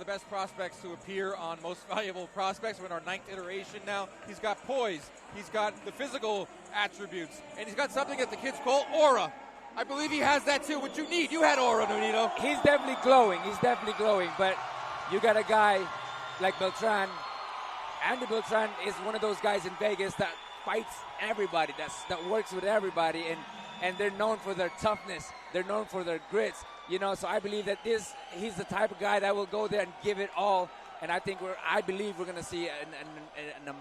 the best prospects to appear on Most Valuable Prospects. We're in our 9th iteration now. He's got poise. He's got the physical attributes. And he's got something that the kids call aura. I believe he has that too, what you need. You had aura, Nonito. He's definitely glowing. But you got a guy like Beltran. Andy Beltran is one of those guys in Vegas that fights everybody, that works with everybody, and they're known for their toughness. They're known for their grits. So I believe that he's the type of guy that will go there and give it all. And I believe we're going to see an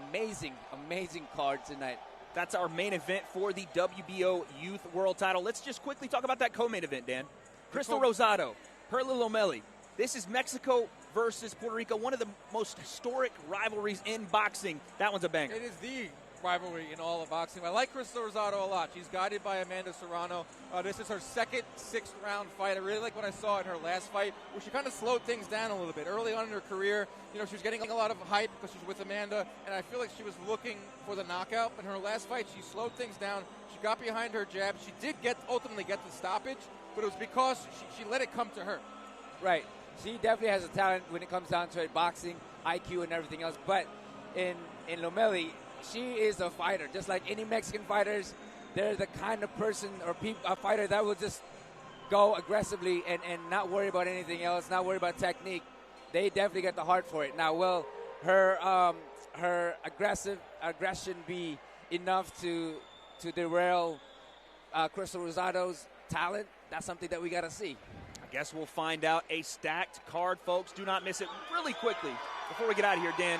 amazing card tonight. That's our main event for the WBO Youth World Title. Let's just quickly talk about that co-main event, Dan. Crystal Rosado, Perla Lomeli. This is Mexico versus Puerto Rico, one of the most historic rivalries in boxing. That one's a banger. It is the rivalry in all of boxing. I like Crystal Rosado a lot. She's guided by Amanda Serrano. This is her second 6th-round fight. I really like what I saw in her last fight, where she kind of slowed things down a little bit. Early on in her career, she was getting a lot of hype because she was with Amanda, and I feel like she was looking for the knockout. In her last fight, she slowed things down. She got behind her jab. She did ultimately get the stoppage, but it was because she let it come to her. Right. She definitely has a talent when it comes down to it, boxing, IQ, and everything else. But in Lomeli, she is a fighter. Just like any Mexican fighters, they're the kind of person or a fighter that will just go aggressively and not worry about anything else, not worry about technique. They definitely get the heart for it. Now, will her aggression be enough to derail Crystal Rosado's talent? That's something that we got to see. I guess we'll find out. A stacked card, folks. Do not miss it. Really quickly, before we get out of here, Dan,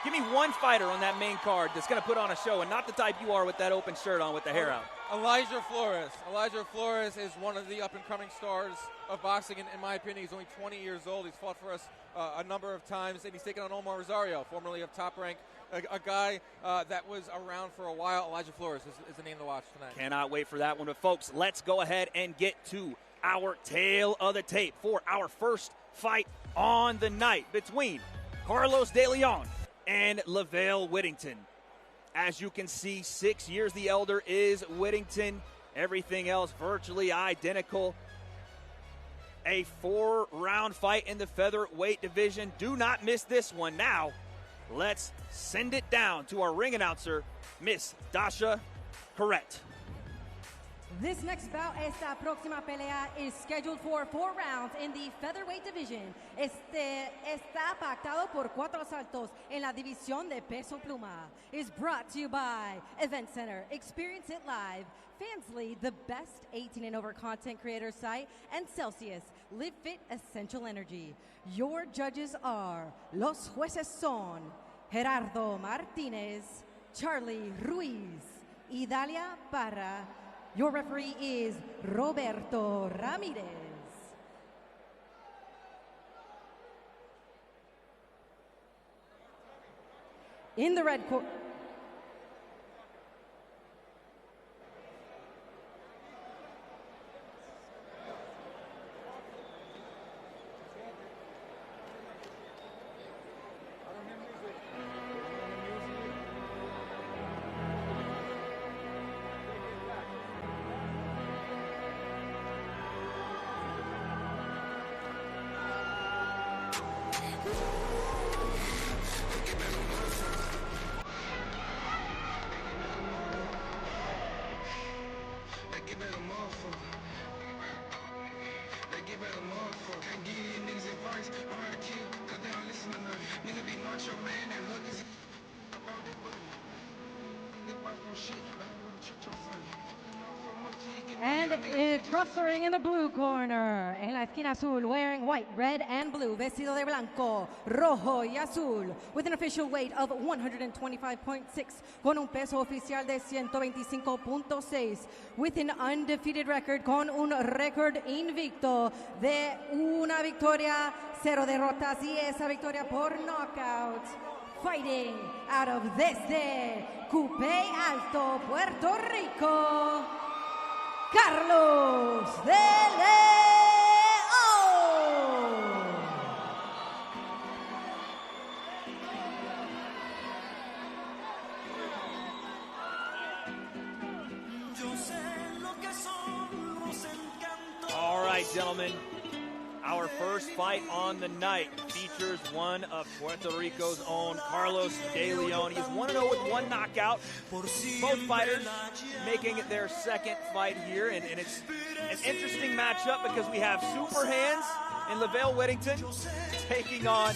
give me one fighter on that main card that's going to put on a show, and not the type you are with that open shirt on with the hair out. Elijah Flores. Elijah Flores is one of the up-and-coming stars of boxing. In my opinion, he's only 20 years old. He's fought for us a number of times, and he's taken on Omar Rosario, formerly of Top Rank, a guy that was around for a while. Elijah Flores is the name to watch tonight. Cannot wait for that one. But, folks, let's go ahead and get to our tail of the tape for our first fight on the night between Carlos Deleó and Lavelle Whittington. As you can see, 6 years the elder is Whittington. Everything else virtually identical. A 4-round fight in the featherweight division. Do not miss this one. Now, let's send it down to our ring announcer, Miss Dasha Correct. This next bout, esta próxima pelea, is scheduled for 4 rounds in the featherweight division. Está pactado por 4 asaltos en la división de peso pluma. Is brought to you by Event Center. Experience it live. Fansly, the best 18 and over content creator site, and Celsius, Live Fit Essential Energy. Your judges are, los jueces son Gerardo Martinez, Charlie Ruiz, y Dalia Parra. Your referee is Roberto Ramirez. In the red corner. And wrestling in the blue corner, en la esquina azul, wearing white, red, and blue, vestido de blanco, rojo y azul, with an official weight of 125.6, con un peso oficial de 125.6, with an undefeated record, con un récord invicto de una victoria, 0 derrotas, y esa victoria por knockout. Fighting out of desde Cupey Alto, Puerto Rico, Carlos Deleó. All right, gentlemen, Our first fight on the night features one of Puerto Rico's own, Carlos Deleó. He is 1-0 with one knockout. Both fighters making their second fight here, and it's an interesting matchup because we have super hands in Lavelle Whittington taking on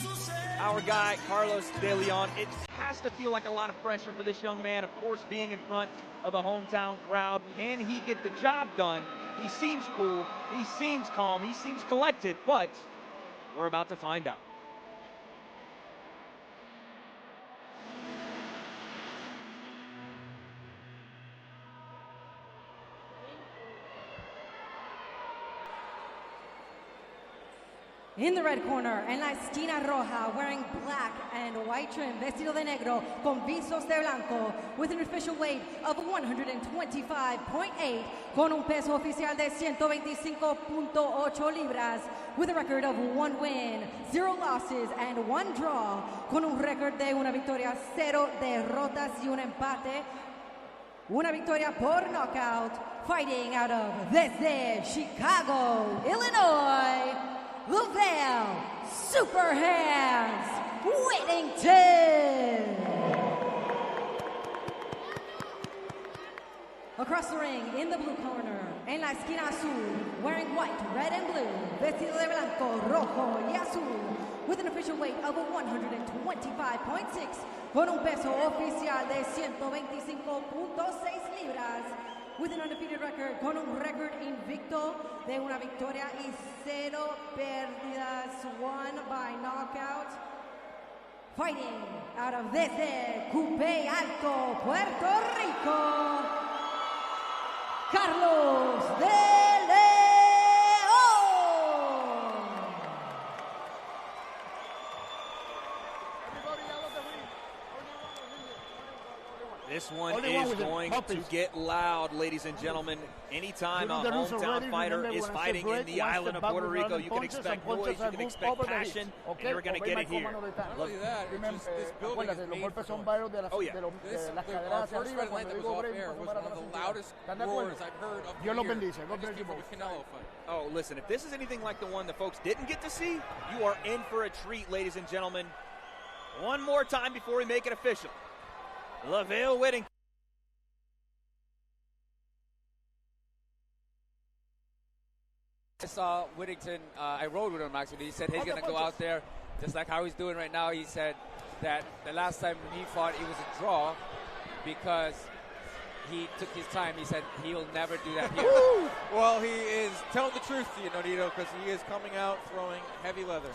our guy, Carlos Deleó. It has to feel like a lot of pressure for this young man, of course, being in front of a hometown crowd. Can he get the job done? He seems cool, he seems calm, he seems collected, but we're about to find out. In the red corner, en la esquina roja, wearing black and white trim, vestido de negro, con visos de blanco, with an official weight of 125.8, con un peso oficial de 125.8 libras, with a record of 1 win, 0 losses, and 1 draw, con un récord de una victoria, 0 derrotas y un empate, una victoria por knockout, fighting out of desde Chicago, Illinois, Lavelle Super Hands Whittington. Across the ring, in the blue corner, en la esquina azul, wearing white, red, and blue, vestido de blanco, rojo y azul, with an official weight of 125.6, con un peso oficial de 125.6 libras, with an undefeated record, con un record invicto de una victoria y 0 pérdidas, won by knockout. Fighting out of desde Cupey Alto, Puerto Rico, Carlos Deleó. This one is going to get loud, ladies and gentlemen. Anytime a hometown fighter is fighting in the island of Puerto Rico, you can expect noise, you can expect passion, and you're going to get it here. Not only that, this building is made for noise. Oh, yeah. Our first fight night that was off air was one of the loudest roars I've heard of the year. Just before the Canelo fight. Oh, listen, if this is anything like the one that folks didn't get to see, you are in for a treat, ladies and gentlemen. One more time before we make it official. Lavelle Whittington. I saw Whittington, I rode with him actually. He said he's going to go out there just like how he's doing right now. He said that the last time he fought, it was a draw because he took his time. He said he'll never do that here. Well, he is telling the truth to you, Nonito, because he is coming out throwing heavy leather.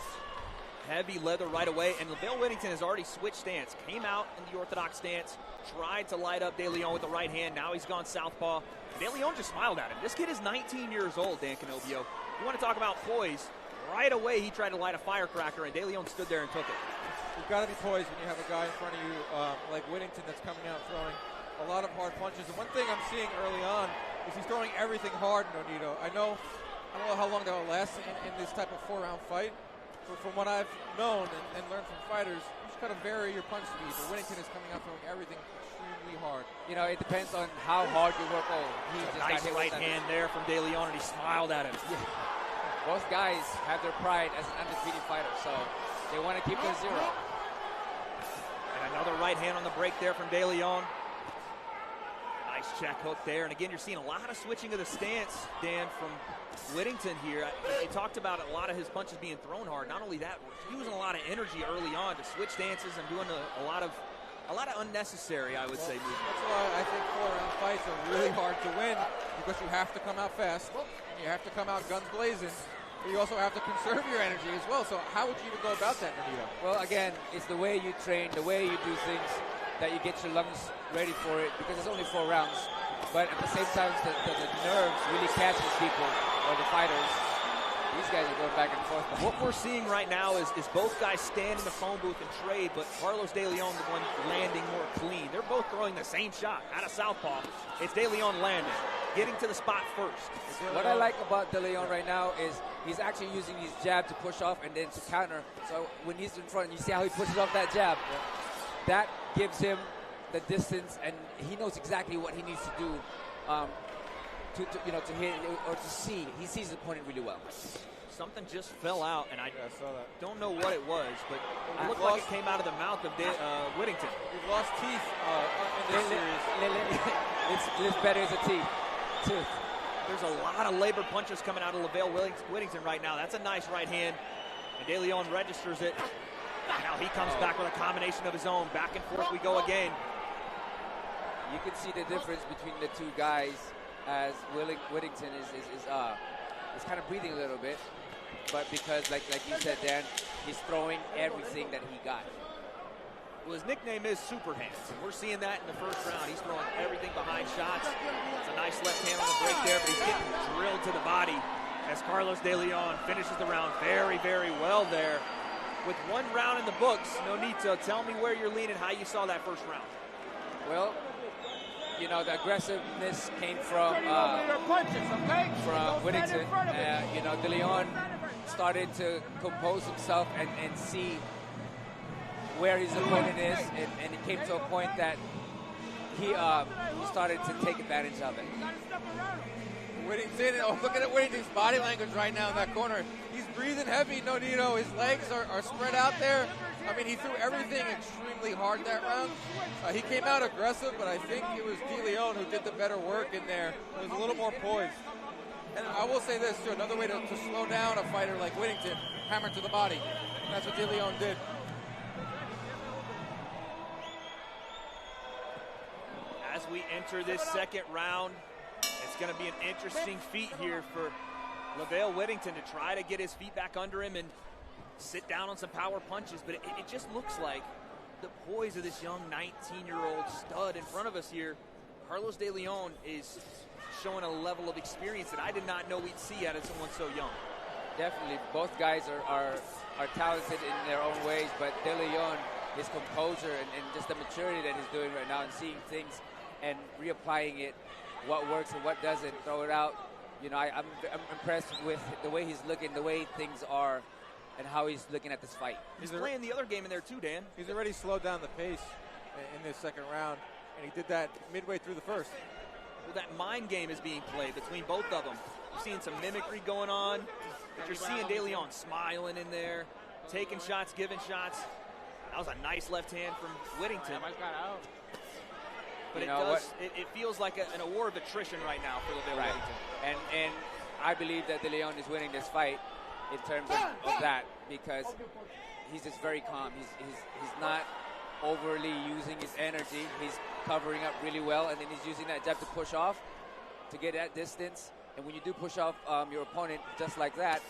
Heavy leather right away, and Lavelle Whittington has already switched stance. Came out in the orthodox stance, tried to light up Deleó with the right hand. Now he's gone southpaw. Deleó just smiled at him. This kid is 19 years old, Dan Canobio. You want to talk about poise? Right away, he tried to light a firecracker, and Deleó stood there and took it. You've got to be poised when you have a guy in front of you like Whittington that's coming out throwing a lot of hard punches. And one thing I'm seeing early on is he's throwing everything hard, Nonito. I don't know how long that will last in this type of 4-round fight. But from what I've known and learned from fighters, you just got to vary your punch speed. But Whittington is coming out throwing everything extremely hard. You know, it depends on how hard you work. Oh, he just Nice right hand there from Deleó, and he smiled at him. Yeah. Both guys have their pride as an undefeated fighter, so they want to keep their 0. And another right hand on the break there from Deleó. Nice check hook there. And again, you're seeing a lot of switching of the stance, Dan, from Whittington here. They talked about a lot of his punches being thrown hard. Not only that, we're using a lot of energy early on to switch stances and doing a lot of unnecessary, I would say, movement. That's why I think 4-round fights are really hard to win, because you have to come out fast, and you have to come out guns blazing, but you also have to conserve your energy as well. So how would you even go about that, Nonito? Well, again, it's the way you train, the way you do things, that you get your lungs ready for it, because it's only 4 rounds. But at the same time, the nerves really catches people, or the fighters. These guys are going back and forth. What we're seeing right now is both guys stand in the phone booth and trade, but Carlos Deleó the one landing more clean. They're both throwing the same shot out of southpaw. It's Deleó landing, getting to the spot first. What I like about Deleó right now is he's actually using his jab to push off and then to counter. So when he's in front, you see how he pushes off that jab. That gives him the distance, and he knows exactly what he needs to do to hit or to see. He sees the opponent really well. Something just fell out, and I saw that. don't know what it was, but it looked like it came out of the mouth of Whittington. We've lost teeth in this series. It's better as a tooth. There's a lot of labor punches coming out of Lavelle Whittington right now. That's a nice right hand, and Deleó registers it. Now he comes back with a combination of his own. Back and forth we go again. You can see the difference between the two guys as Whittington is kind of breathing a little bit. But because, like you said, Dan, he's throwing everything that he got. Well, his nickname is Super Hands, and we're seeing that in the first round. He's throwing everything behind shots. It's a nice left hand on the break there, but he's getting drilled to the body as Carlos Deleó finishes the round very, very well there. With one round in the books, Nonito, tell me where you're leaning, how you saw that first round. Well, you know, the aggressiveness came from Whittington. You know, Deleó started to compose himself and see where his opponent is, and it came to a point that he started to take advantage of it. Whittington, look at Whittington's body language right now in that corner. He's breathing heavy, Nonito. His legs are spread out there. I mean, he threw everything extremely hard that round. He came out aggressive, but I think it was Deleó who did the better work in there. It was a little more poised. And I will say this, too, another way to slow down a fighter like Whittington, hammer to the body. That's what Deleó did. As we enter this second round, it's going to be an interesting feat here for Lavelle Whittington to try to get his feet back under him and sit down on some power punches. But it just looks like the poise of this young 19-year-old stud in front of us here. Carlos Deleó is showing a level of experience that I did not know we'd see out of someone so young. Definitely, both guys are talented in their own ways, but Deleó, his composure and just the maturity that he's doing right now and seeing things and reapplying it, what works and what doesn't, throw it out. You know, I'm impressed with the way he's looking, the way things are, and how he's looking at this fight. He's playing the other game in there too, Dan. He's already slowed down the pace in this second round, and he did that midway through the first. Well, that mind game is being played between both of them. You're seeing some mimicry going on, but you're seeing Deleó smiling in there, taking shots, giving shots. That was a nice left hand from Whittington. But it feels like a war of attrition right now for Lavelle Whittington. And I believe that Deleó is winning this fight in terms of that, because he's just very calm. He's not overly using his energy. He's covering up really well, and then he's using that jab to push off to get that distance. And when you do push off your opponent just like that,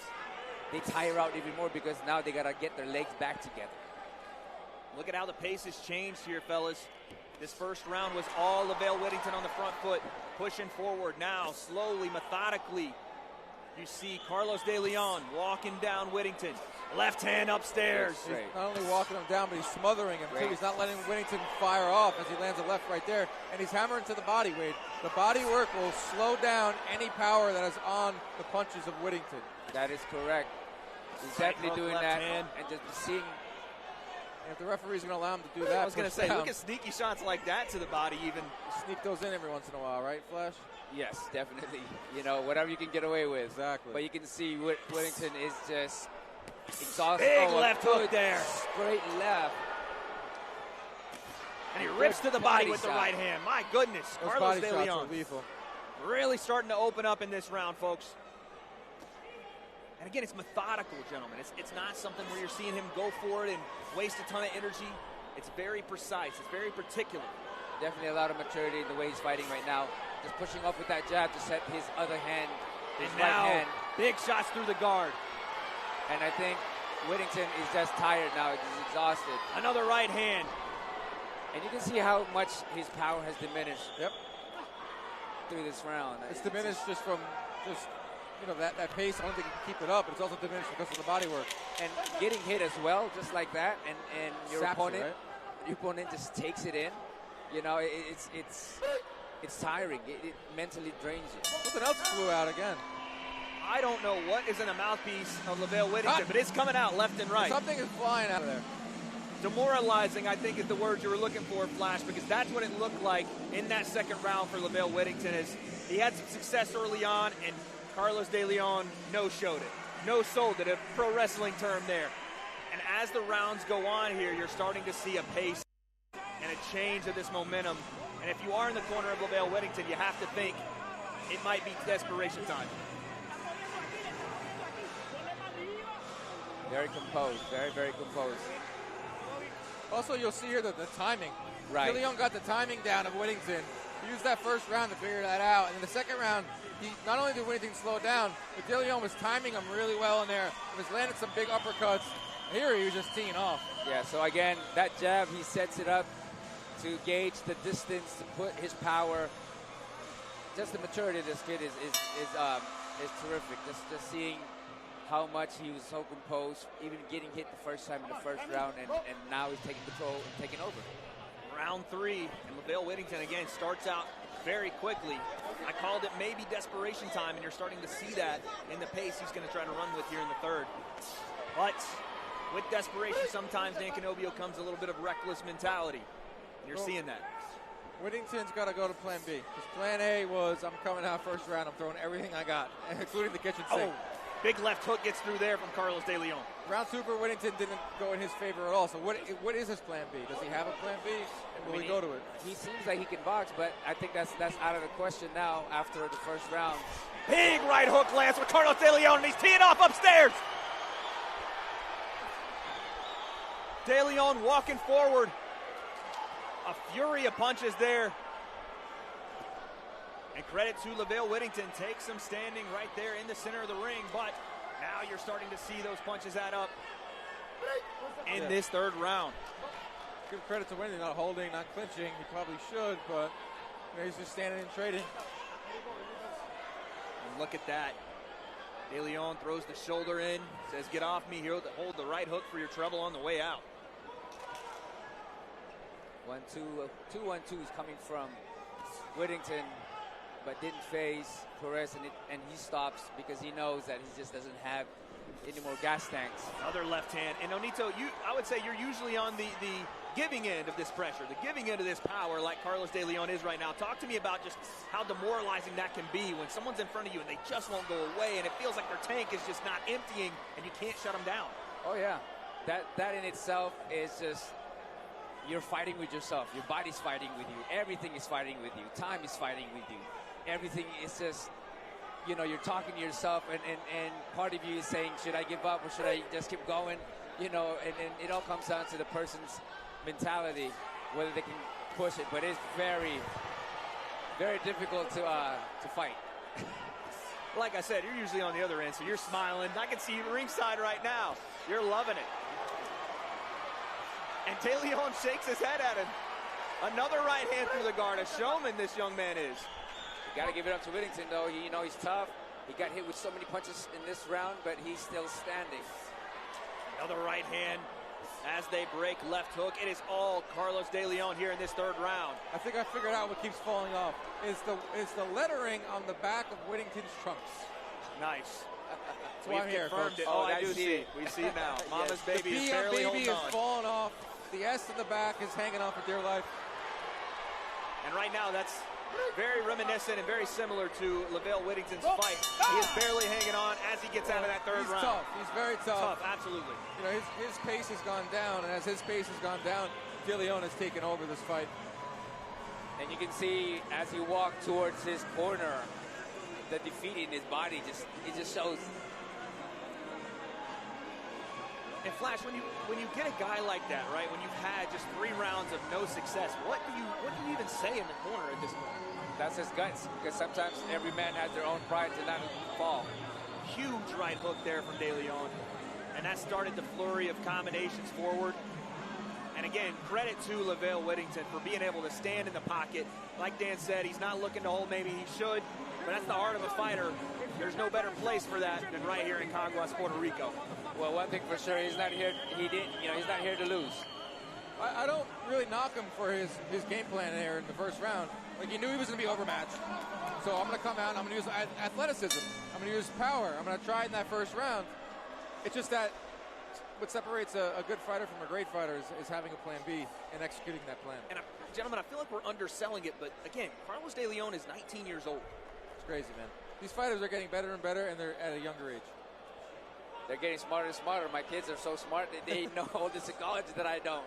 they tire out even more because now they got to get their legs back together. Look at how the pace has changed here, fellas. This first round was all Lavelle Whittington on the front foot, pushing forward. Now, slowly, methodically, you see Carlos Deleó walking down Whittington. Left hand upstairs. He's not only walking him down, but he's smothering him, too. He's not letting Whittington fire off as he lands a left right there. And he's hammering to the body, Wade. The body work will slow down any power that is on the punches of Whittington. That is correct. He's definitely doing that. And just seeing. If the referee's going to allow him to do that. I was going to say, look at sneaky shots like that to the body even. Sneak those in every once in a while, right, Flash? Yes, definitely. You know, whatever you can get away with. Exactly. But you can see Whittington is just exhausted. Big left hook there. Straight left. And he rips to the body with the right hand. My goodness. Those Carlos body shots are Deleó lethal. really starting to open up in this round, folks. And again, it's methodical, gentlemen. It's not something where you're seeing him go for it and waste a ton of energy. It's very precise. It's very particular. Definitely a lot of maturity in the way he's fighting right now. Just pushing off with that jab to set his other hand, his right hand. Big shots through the guard. And I think Whittington is just tired now. He's exhausted. Another right hand. And you can see how much his power has diminished. Yep. Through this round. It's diminished just from you know, that pace. I don't think he can keep it up, but it's also diminished because of the body work. And getting hit as well, just like that, and your opponent, right? your opponent just takes it in. You know, it's tiring. It mentally drains you. Something else flew out again. I don't know what is in the mouthpiece of Lavelle Whittington, but it's coming out left and right. Something is flying out of there. Demoralizing, I think, is the word you were looking for, Flash, because that's what it looked like in that second round for Lavelle Whittington. As he had some success early on, and Carlos Deleó no-showed it. no sold it, a pro wrestling term there. And as the rounds go on here, you're starting to see a pace and a change of this momentum. And if you are in the corner of Lavelle Whittington, you have to think it might be desperation time. Very composed, very, very composed. Also, you'll see here the timing. Right. Deleó got the timing down of Whittington. He used that first round to figure that out. And in the second round, he not only did Whittington slow down, but Deleó was timing him really well in there. He was landing some big uppercuts. Here he was just teeing off. Yeah, so again, that jab, he sets it up to gauge the distance, to put his power. Just the maturity of this kid is terrific. Just seeing how much he was so composed, even getting hit the first time in the first round, and now he's taking control and taking over. Round 3, and Lavelle Whittington again starts out very quickly. I called it maybe desperation time, and you're starting to see that in the pace he's going to try to run with here in the third. But with desperation, sometimes Dan Canobbio comes a little bit of reckless mentality. You're seeing that. Whittington's got to go to plan B. His plan A was, I'm coming out first round, I'm throwing everything I got, including the kitchen sink. Big left hook gets through there from Carlos Deleó. Round 2 for Whittington didn't go in his favor at all. So what is his plan B? Does he have a plan B? And will he go to it? He seems like he can box, but I think that's out of the question now after the first round. Big right hook lands with Carlos Deleó, and he's teeing off upstairs. Deleó walking forward. A fury of punches there. And credit to Lavelle Whittington, takes some standing right there in the center of the ring, but now you're starting to see those punches add up in this third round. Give credit to Whittington, not holding, not clinching. He probably should, but he's just standing and trading. And look at that. Deleó throws the shoulder in, says, get off me here, hold the right hook for your trouble on the way out. 2 1-2s coming from Whittington, but didn't phase Perez, and he stops because he knows that he just doesn't have any more gas tanks. Another left hand. And Onito, I would say you're usually on the giving end of this pressure, the giving end of this power like Carlos Deleó is right now. Talk to me about just how demoralizing that can be when someone's in front of you and they just won't go away, and it feels like their tank is just not emptying and you can't shut them down. Oh, yeah. That in itself is just, you're fighting with yourself. Your body's fighting with you. Everything is fighting with you. Time is fighting with you. Everything is just, you're talking to yourself, and part of you is saying, should I give up or should I just keep going? And it all comes down to the person's mentality, whether they can push it. But it's very, very difficult to fight. Like I said, you're usually on the other end, so you're smiling. I can see you ringside right now. You're loving it. And Deleó shakes his head at him. Another right hand through the guard. A showman this young man is. You got to give it up to Whittington, though. He's tough. He got hit with so many punches in this round, but he's still standing. Another right hand as they break left hook. It is all Carlos Deleó here in this third round. I think I figured out what keeps falling off. Is the lettering on the back of Whittington's trunks. Nice. That's why I'm here, confirmed it. Oh, I do see. We see now. Mama's baby is barely holding on. The falling off. The S in the back is hanging on for dear life. And right now, that's very reminiscent and very similar to Lavelle Whittington's fight. He is barely hanging on as he gets out of that third round. He's tough. He's very tough. Absolutely. His pace has gone down, and as his pace has gone down, Deleó has taken over this fight. And you can see as he walked towards his corner, the defeat in his body it just shows. And Flash, when you get a guy like that, right? When you've had just 3 rounds of no success, what do you even say in the corner at this point? That's his guts, because sometimes every man has their own pride to not fall. Huge right hook there from Deleó, and that started the flurry of combinations forward. And again, credit to Lavelle Whittington for being able to stand in the pocket. Like Dan said, he's not looking to hold, maybe he should, but that's the art of a fighter. There's no better place for that than right here in Caguas, Puerto Rico. Well, one thing for sure, he's not here. He's not here to lose. I don't really knock him for his game plan here in the first round. Like, he knew he was going to be overmatched. So I'm going to come out and I'm going to use athleticism. I'm going to use power. I'm going to try it in that first round. It's just that what separates a good fighter from a great fighter is having a plan B and executing that plan. And gentlemen, I feel like we're underselling it, but again, Carlos Deleó is 19 years old. It's crazy, man. These fighters are getting better and better, and they're at a younger age. They're getting smarter and smarter. My kids are so smart that they know all the psychology that I don't.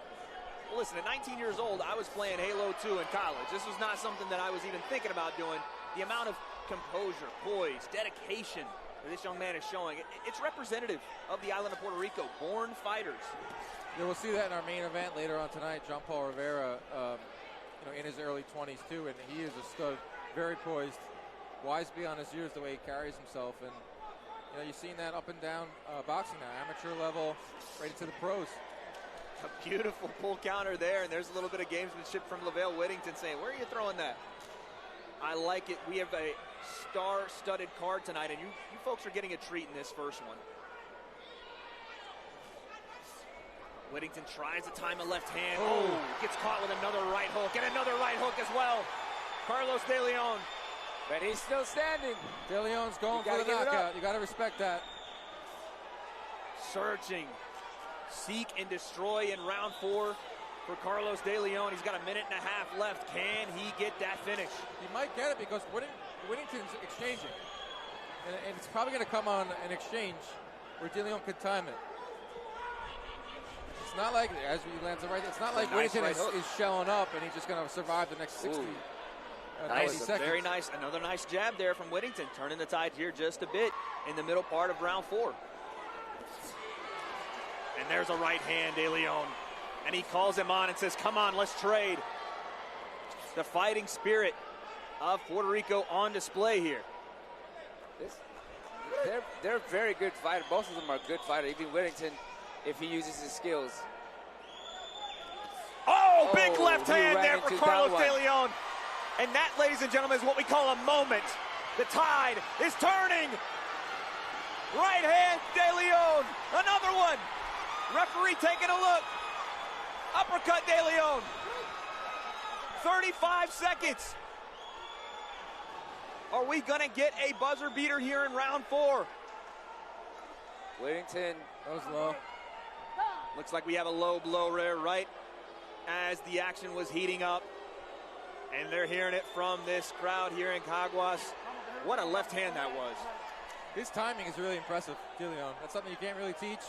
Well, listen, at 19 years old, I was playing Halo 2 in college. This was not something that I was even thinking about doing. The amount of composure, poise, dedication that this young man is showing, it's representative of the island of Puerto Rico, born fighters. Yeah, we'll see that in our main event later on tonight. Jean Paul Rivera, in his early 20s too, and he is a stud, very poised, wise beyond his years the way he carries himself. And you've seen that up and down boxing now, amateur level, right into the pros. A beautiful pull counter there, and there's a little bit of gamesmanship from Lavelle Whittington saying, where are you throwing that? I like it. We have a star-studded card tonight, and you folks are getting a treat in this first one. Whittington tries to time a left hand. Oh, gets caught with another right hook, and another right hook as well. Carlos Deleó. But he's still standing. Deleón's going for the knockout. You got to respect that. Searching. Seek and destroy in round 4 for Carlos Deleó. He's got a minute and a half left. Can he get that finish? He might get it because Whittington's exchanging. And it's probably going to come on an exchange where Deleó could time it. It's not like, as he lands it right there, it's not like nice Whittington is shelling up and he's just going to survive the next 60 90 seconds. Very nice. Another nice jab there from Whittington. Turning the tide here just a bit in the middle part of round 4. And there's a right hand, Deleó. And he calls him on and says, come on, let's trade. The fighting spirit of Puerto Rico on display here. They're very good fighters. Both of them are good fighters. Even Whittington, if he uses his skills. Oh, big left hand there for Carlos Deleó. And that, ladies and gentlemen, is what we call a moment. The tide is turning. Right hand, Deleó. Another one. Referee taking a look. Uppercut, Deleó. 35 seconds. Are we going to get a buzzer beater here in round 4? Whittington. That was low. Looks like we have a low blow there right as the action was heating up. And they're hearing it from this crowd here in Caguas. What a left hand that was. His timing is really impressive, Deleó. That's something you can't really teach.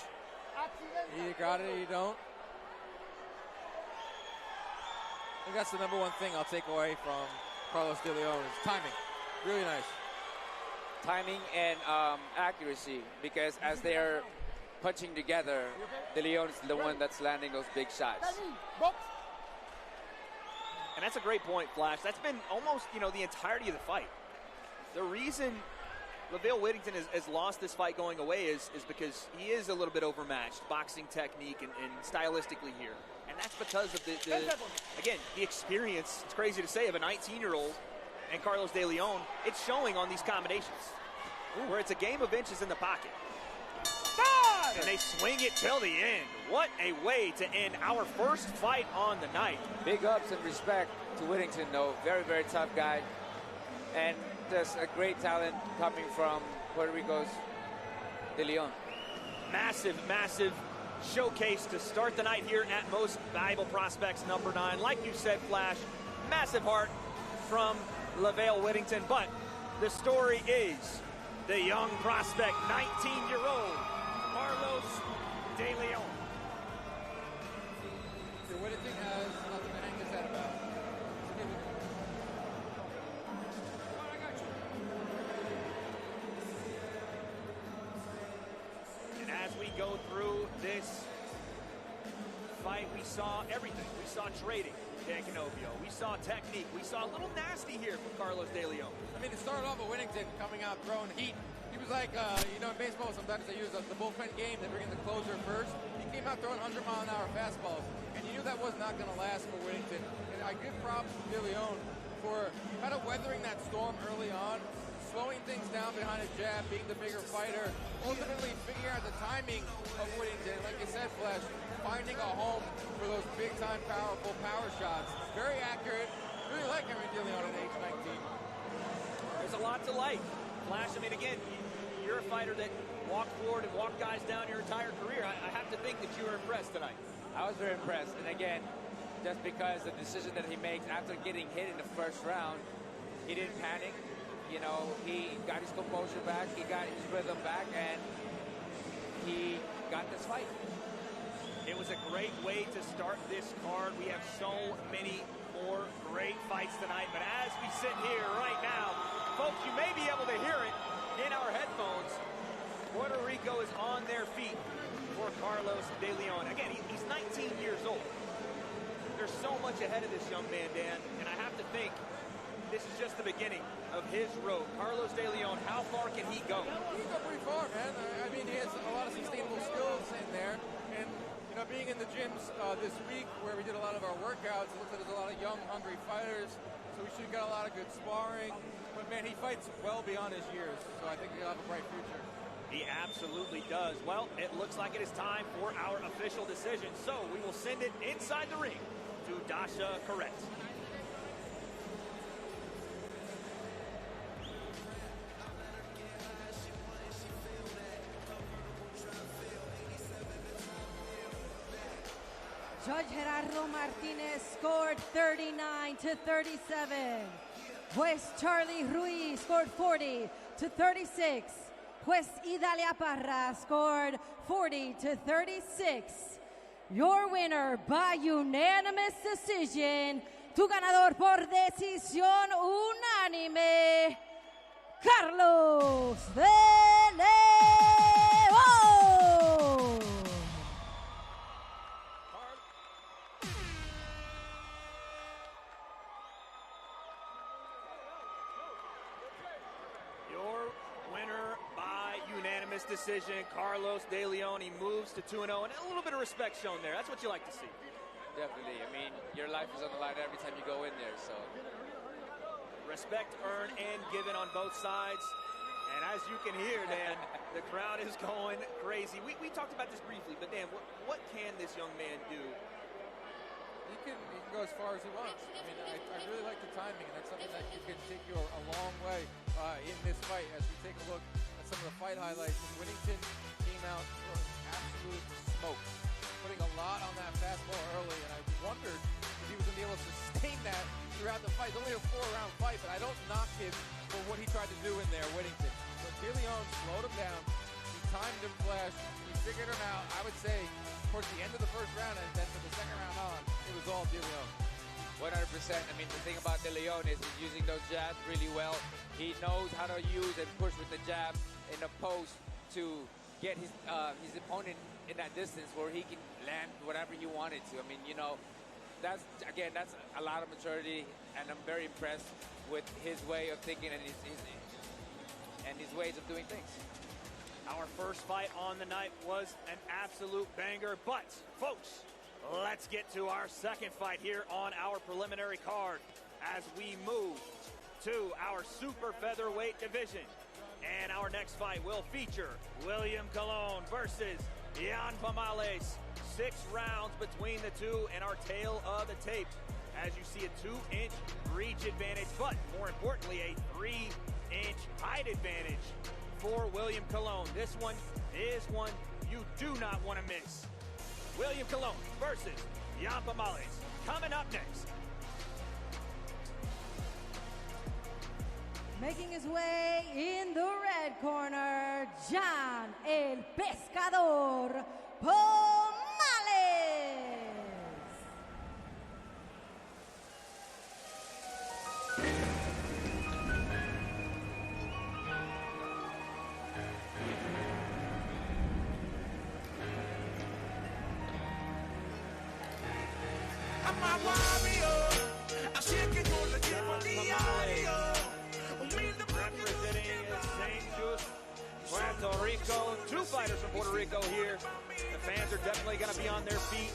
You either got it or you don't. I think that's the number one thing I'll take away from Carlos Deleó is timing. Really nice. Timing and accuracy, because as they're punching together, Deleó is the one that's landing those big shots. And that's a great point, Flash. That's been almost, the entirety of the fight. The reason Lavelle Whittington has lost this fight going away is because he is a little bit overmatched, boxing technique and stylistically here. And that's because of the experience, it's crazy to say, of a 19-year-old and Carlos Deleó. It's showing on these combinations where it's a game of inches in the pocket. And they swing it till the end. What a way to end our first fight on the night. Big ups and respect to Whittington, though. Very, very tough guy. And just a great talent coming from Puerto Rico's Deleó. Massive, massive showcase to start the night here at Most Valuable Prospects number 9. Like you said, Flash, massive heart from Lavelle Whittington. But the story is the young prospect, 19-year-old Carlos Deleó. Whittington has nothing to hang his head about. And as we go through this fight, we saw everything. We saw trading, Dan Canovio. We saw technique. We saw a little nasty here from Carlos Deleó. I mean, it started off with Whittington coming out throwing heat. He was like, in baseball, sometimes they use the bullpen game. They bring in the closer first. He came out throwing 100-mile-an-hour fastballs, and you knew that was not going to last for Whittington. And I give props to Deleó for kind of weathering that storm early on, slowing things down behind a jab, being the bigger fighter, ultimately figuring out the timing of Whittington. Like you said, Flash, finding a home for those big-time, powerful power shots. Very accurate. Really like Henry Deleó at age 19. There's a lot to like. Flash, I mean, again, you're a fighter that walked forward and walked guys down your entire career. I have to think that you were impressed tonight. I was very impressed. And again, just because the decision that he makes after getting hit in the first round, he didn't panic. He got his composure back. He got his rhythm back. And he got this fight. It was a great way to start this card. We have so many more great fights tonight, but as we sit here right now, folks, you may be able to hear it in our headphones. Puerto Rico is on their feet for Carlos Deleó. Again, he's 19 years old. There's so much ahead of this young man, Dan, and I have to think this is just the beginning of his road. Carlos Deleó, how far can he go? He can go pretty far, man. I mean, he has a lot of sustainable skills in there, and you know, being in the gyms this week where we did a lot of our workouts, it looks like there's a lot of young, hungry fighters, so we should get a lot of good sparring. But man, he fights well beyond his years, so I think he'll have a bright future. He absolutely does. Well, it looks like it is time for our official decision, so we will send it inside the ring to Dasha Correct. Judge Gerardo Martinez scored 39-37. Juez Charlie Ruiz scored 40-36. Juez Idalia Parra scored 40-36. Your winner by unanimous decision, tu ganador por decisión unánime, Carlos Deleó. Decision, Carlos Deleó. He moves to 2-0, and a little bit of respect shown there. That's what you like to see. Definitely. I mean, your life is on the line every time you go in there, so. Respect earned and given on both sides. And as you can hear, Dan, the crowd is going crazy. We talked about this briefly, but Dan, what can this young man do? He can go as far as he wants. I mean, I really like the timing, and that's something that can take you a long way in this fight. As we take a look at some of the fight highlights, Whittington came out throwing absolute smoke, putting a lot on that fastball early, and I wondered if he was going to be able to sustain that throughout the fight. It's only a 4-round fight, but I don't knock him for what he tried to do in there, Whittington. So Deleó slowed him down. He timed him flash. He figured him out. I would say towards the end of the first round, and then for the second round on, it was all Deleó. 100%. I mean, the thing about Deleó is he's using those jabs really well. He knows how to use and push with the jab in the post to get his opponent in that distance where he can land whatever he wanted to. I mean, you know, that's a lot of maturity, and I'm very impressed with his way of thinking and his ways of doing things. Our first fight on the night was an absolute banger, but folks, let's get to our second fight here on our preliminary card as we move to our super featherweight division. And our next fight will feature William Cologne versus Jan Pomales. 6 rounds between the two and our tail of the tape. As you see, a 2-inch reach advantage, but more importantly, a 3-inch height advantage for William Cologne. This one is one you do not want to miss. William Cologne versus Jan Pomales. Coming up next. Making his way in the red corner, Jan El Pescador Pomales. Representing St. Just, Puerto Rico. 2 fighters from Puerto Rico here. The fans are definitely going to be on their feet.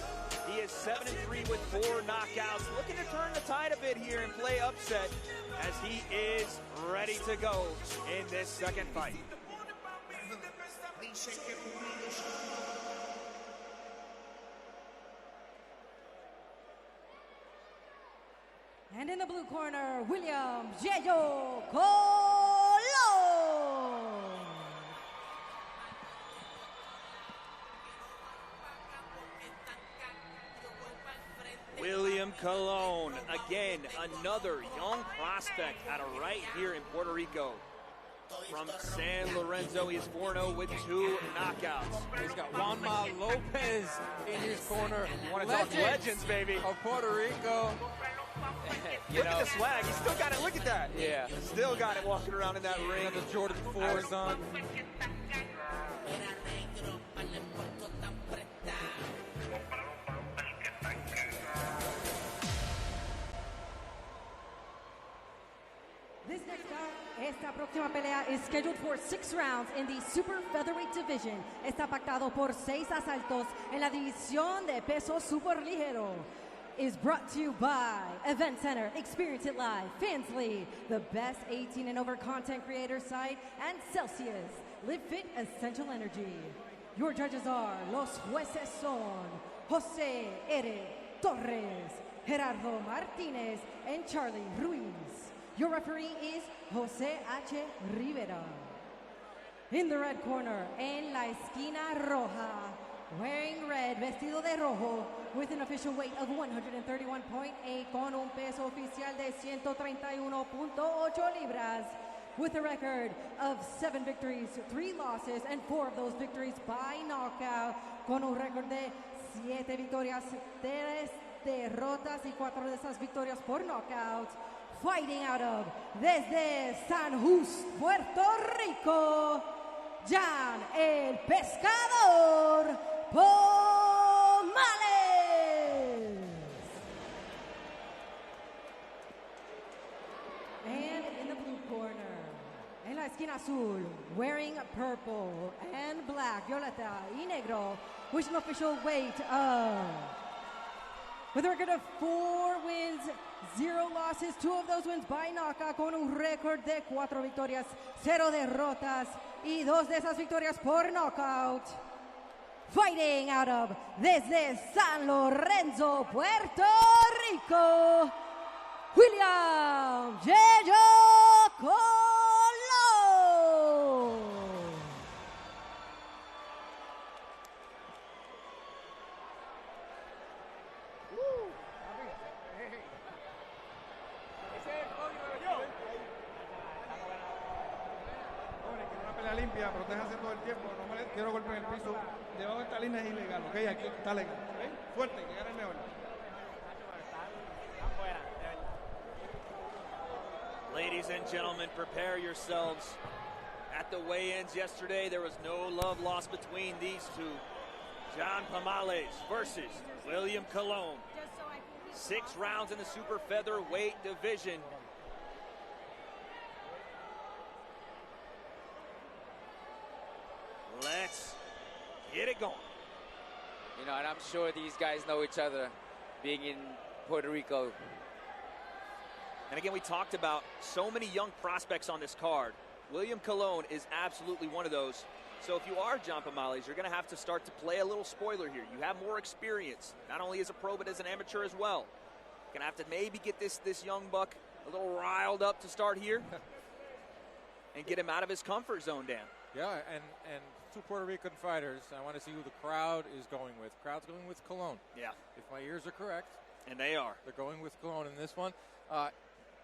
He is 7-3 with 4 knockouts. Looking to turn the tide a bit here and play upset as he is ready to go in this second fight. And in the blue corner, William Yello Cologne. William Cologne, again, another young prospect out of right here in Puerto Rico. from San Lorenzo. He is 4-0 with 2 knockouts. He's got Juanma Lopez in his corner. You want to talk legends, baby. Of Puerto Rico. Look at the swag. He's still got it. Look at that. Yeah. Still got it walking around in that ring. And the Jordan 4s on. This next bout, esta próxima pelea is scheduled for 6 rounds in the super featherweight division. Está pactado por 6 asaltos en la división de peso super ligero. Is brought to you by Event Center, Experience It Live, Fansly, the best 18 and over content creator site, and Celsius, Live Fit Essential Energy. Your judges are, los jueces son Jose R. Torres, Gerardo Martinez, and Charlie Ruiz. Your referee is Jose H. Rivera. In the red corner, en la esquina roja, wearing red, vestido de rojo, with an official weight of 131.8, con un peso oficial de 131.8 libras, with a record of 7 victories, 3 losses, and 4 of those victories by knockout, con un récord de 7 victorias, 3 derrotas y 4 de esas victorias por knockout. Fighting out of desde San Justo, Puerto Rico, Jan el Pescador Pomales. And in the blue corner, en la esquina azul, wearing purple and black, violeta y negro, with an official weight of, with a record of 4 wins, 0 losses, 2 of those wins by knockout, con un récord de 4 victorias, 0 derrotas y 2 de esas victorias por knockout. Fighting out of desde San Lorenzo, Puerto Rico, William Yeyo Colón. Limpia, protéjase todo el tiempo, no me quiero golpear el piso, debajo de esta línea es ilegal, ok, aquí está legal, ¿okay? Fuerte, que gane el mejor. Ladies and gentlemen, prepare yourselves. At the weigh-ins yesterday, there was no love lost between these two. John Pomales versus William Cologne. 6 rounds in the super featherweight division. Let's get it going. You know, and I'm sure these guys know each other, being in Puerto Rico. And again, we talked about so many young prospects on this card. William Cologne is absolutely one of those. So if you are John Pomales, you're going to have to start to play a little spoiler here. You have more experience, not only as a pro, but as an amateur as well. You're going to have to maybe get this young buck a little riled up to start here and get him out of his comfort zone, Dan. Yeah, and 2 Puerto Rican fighters. I want to see who the crowd is going with. Crowd's going with Cologne. Yeah. If my ears are correct. And they are. They're going with Cologne in this one.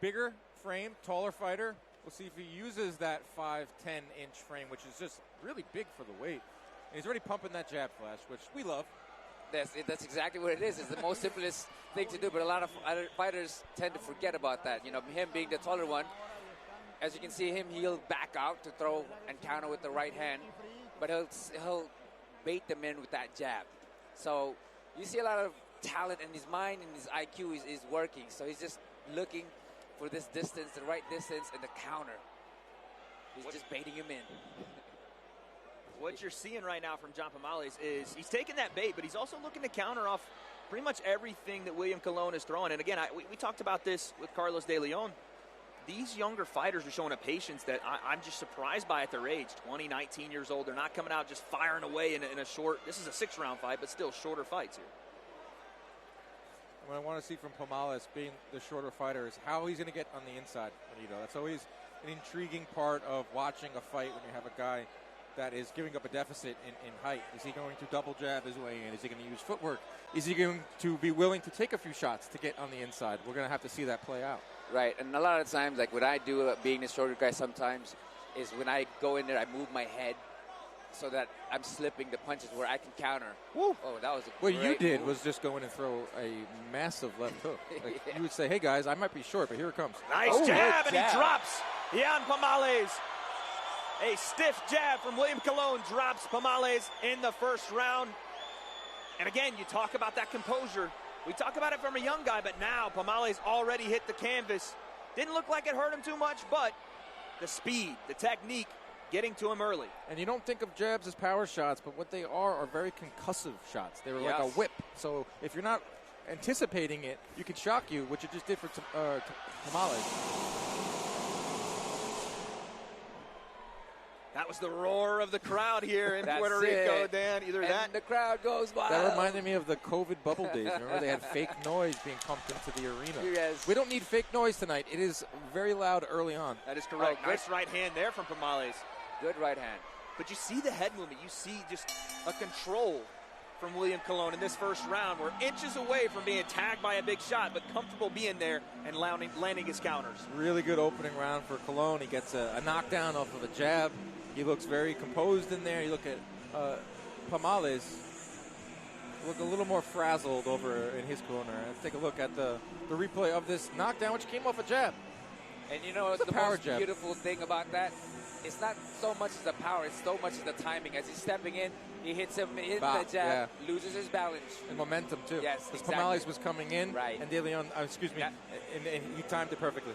Bigger frame, taller fighter. We'll see if he uses that 5'10" frame, which is just really big for the weight. And he's already pumping that jab flash, which we love. That's exactly what it is. It's the most simplest thing to do, but a lot of other fighters tend to forget about that. You know, him being the taller one, as you can see him, he'll back out to throw and counter with the right hand, but he'll bait them in with that jab. So you see a lot of talent, and his mind and his IQ is working. So he's just looking for this distance, the right distance, and the counter. He's just baiting him in. What you're seeing right now from John Pomales is he's taking that bait, but he's also looking to counter off pretty much everything that William Cologne is throwing. And again, we talked about this with Carlos Deleó. These younger fighters are showing a patience that I'm just surprised by at their age, 20, 19 years old. They're not coming out just firing away in a short, this is a 6-round fight, but still shorter fights here. What I want to see from Pomales, being the shorter fighter, is how he's going to get on the inside. That's always an intriguing part of watching a fight when you have a guy that is giving up a deficit in height. Is he going to double jab his way in? Is he going to use footwork? Is he going to be willing to take a few shots to get on the inside? We're going to have to see that play out. Right, and a lot of times, like what I do, being the shorter guy, sometimes is when I go in there, I move my head so that I'm slipping the punches where I can counter. Woo. Oh, that was a What great you did move. was just go in and throw a massive left hook. Like, you would say, hey, guys, I might be short, but here it comes. Nice Oh, jab, good and he jab. drops Jan Pomales. A stiff jab from William Cologne drops Pomales in the first round. And again, you talk about that composure. We talk about it from a young guy, but now Pomales already hit the canvas. Didn't look like it hurt him too much, but the speed, the technique, getting to him early. And you don't think of jabs as power shots, but what they are very concussive shots. They were like a Yes. whip. So if you're not anticipating it, you can shock you, which it just did for Pomales. That was the roar of the crowd here in That's Puerto Rico, it. Dan. Either And that. the crowd goes wild. That reminded me of the COVID bubble days. Remember, they had fake noise being pumped into the arena. Yes. We don't need fake noise tonight. It is very loud early on. That is correct. Oh, Nice right hand there from Pomales. Good right hand. But you see the head movement. You see just a control from William Cologne in this first round. We're inches away from being tagged by a big shot, but comfortable being there and landing his counters. Really good opening round for Cologne. He gets a knockdown off of a jab. He looks very composed in there. You look at Pomales, look a little more frazzled over in his corner. Let's take a look at the replay of this knockdown, which came off a jab. And you know, It's a the power most jab. beautiful thing about that, it's not so much as the power, it's so much as the timing. As he's stepping in, he hits him, hits Bop, the jab, loses his balance. And momentum, too. Yes, Because exactly. Pomales was coming in, Right. and Deleó, Yeah. and he timed it perfectly.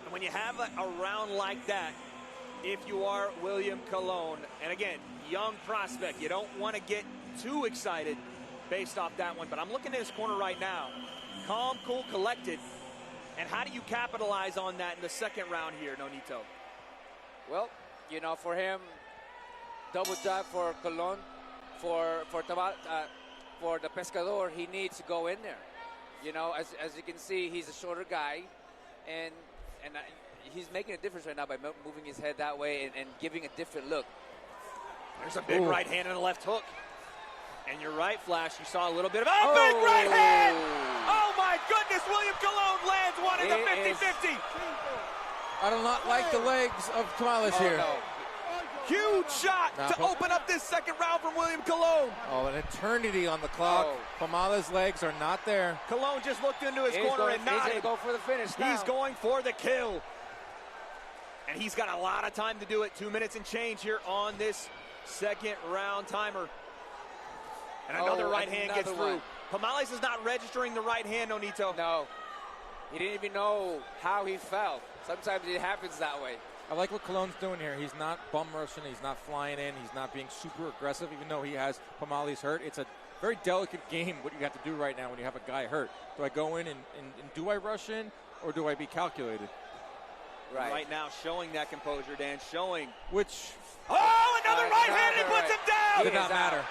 And when you have a round like that, if you are William Cologne, and again, young prospect, you don't want to get too excited based off that one, but I'm looking at his corner right now. Calm, cool, collected. And how do you capitalize on that in the second round here, Nonito? Well, you know, for him, double jab for Cologne, for the Pescador, he needs to go in there. You know, as you can see, he's a shorter guy, and he's making a difference right now by moving his head that way and giving a different look. There's a big right hand and a left hook. And you're right, Flash. You saw a little bit of Oh! big right hand! Oh, my goodness. William Cologne lands one in the It is- 50-50. I do not like the legs of Pomales Oh, here. no. Huge shot Nah, to open up this second round from William Cologne. Oh, an eternity on the clock. Oh. Pomales' legs are not there. Cologne just looked into his He's corner going, and he's going nodded. to go for the finish now. He's going for the kill. And he's got a lot of time to do it. 2 minutes and change here on this second round timer. And another right hand gets another through. Pomales is not registering the right hand, Nonito. No. He didn't even know how he fell. Sometimes it happens that way. I like what Cologne's doing here. He's not bum rushing. He's not flying in. He's not being super aggressive, even though he has Pomales hurt. It's a very delicate game, what you have to do right now when you have a guy hurt. Do I go in and do I rush in, or do I be calculated? Right now showing that composure, Dan, showing. Which Oh, another right hand, he puts him down. did not matter.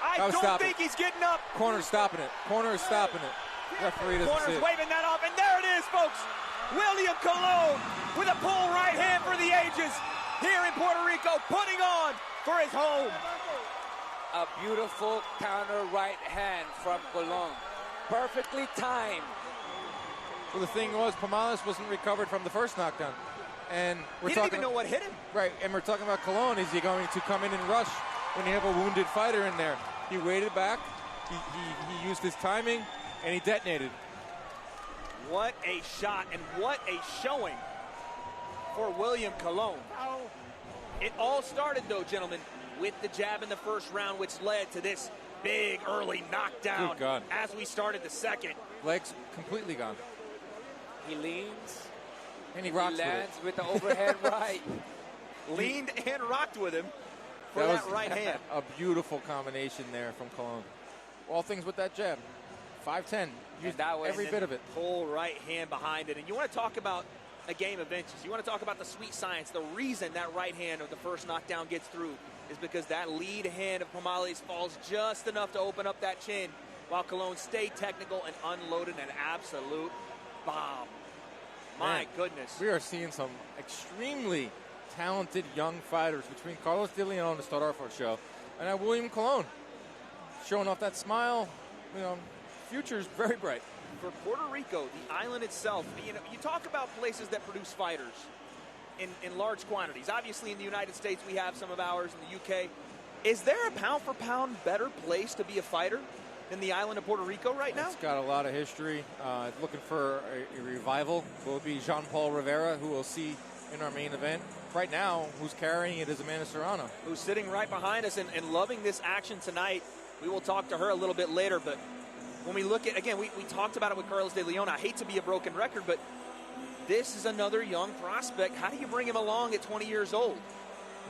I That was don't stopping. think he's getting up. Corner's stopping it. Corner is stopping it. Referee doesn't see Corner's it. waving that off, and there it is, folks. William Cologne with a pull right hand for the ages here in Puerto Rico, putting on for his home. A beautiful counter right hand from Cologne. Perfectly timed. Well, the thing was, Pomales wasn't recovered from the first knockdown. And we're He didn't talking even know what hit him. Right, and we're talking about Cologne. Is he going to come in and rush when you have a wounded fighter in there? He waited back, he used his timing, and he detonated. What a shot and what a showing for William Cologne. It all started, though, gentlemen, with the jab in the first round, which led to this big early knockdown Good God. as we started the second. Legs completely gone. He leans. And he He rocks with it. lands with the overhead right. Leaned and rocked with him for That that was right hand. A beautiful combination there from Cologne. All things with that jab. 5'10". Used that was- every bit of it. Pull right hand behind it. And you want to talk about a game of inches. You want to talk about the sweet science. The reason that right hand of the first knockdown gets through is because that lead hand of Pomales falls just enough to open up that chin while Cologne stayed technical and unloaded an absolute bomb. My Man, goodness. We are seeing some extremely talented young fighters between Carlos Deleó to start off our show and now William Cologne. Showing off that smile. You know, future's very bright. For Puerto Rico, the island itself, you talk about places that produce fighters. in large quantities. Obviously, in the United States, we have some of ours. In the UK, is there a pound-for-pound better place to be a fighter than the island of Puerto Rico right now? It's got a lot of history. Looking for a revival will be Jean-Paul Rivera, who we'll see in our main event. Right now, who's carrying it is Amanda Serrano, who's sitting right behind us and loving this action tonight. We will talk to her a little bit later, but when we look at, again, we talked about it with Carlos Deleó. I hate to be a broken record, but this is another young prospect. How do you bring him along at 20 years old?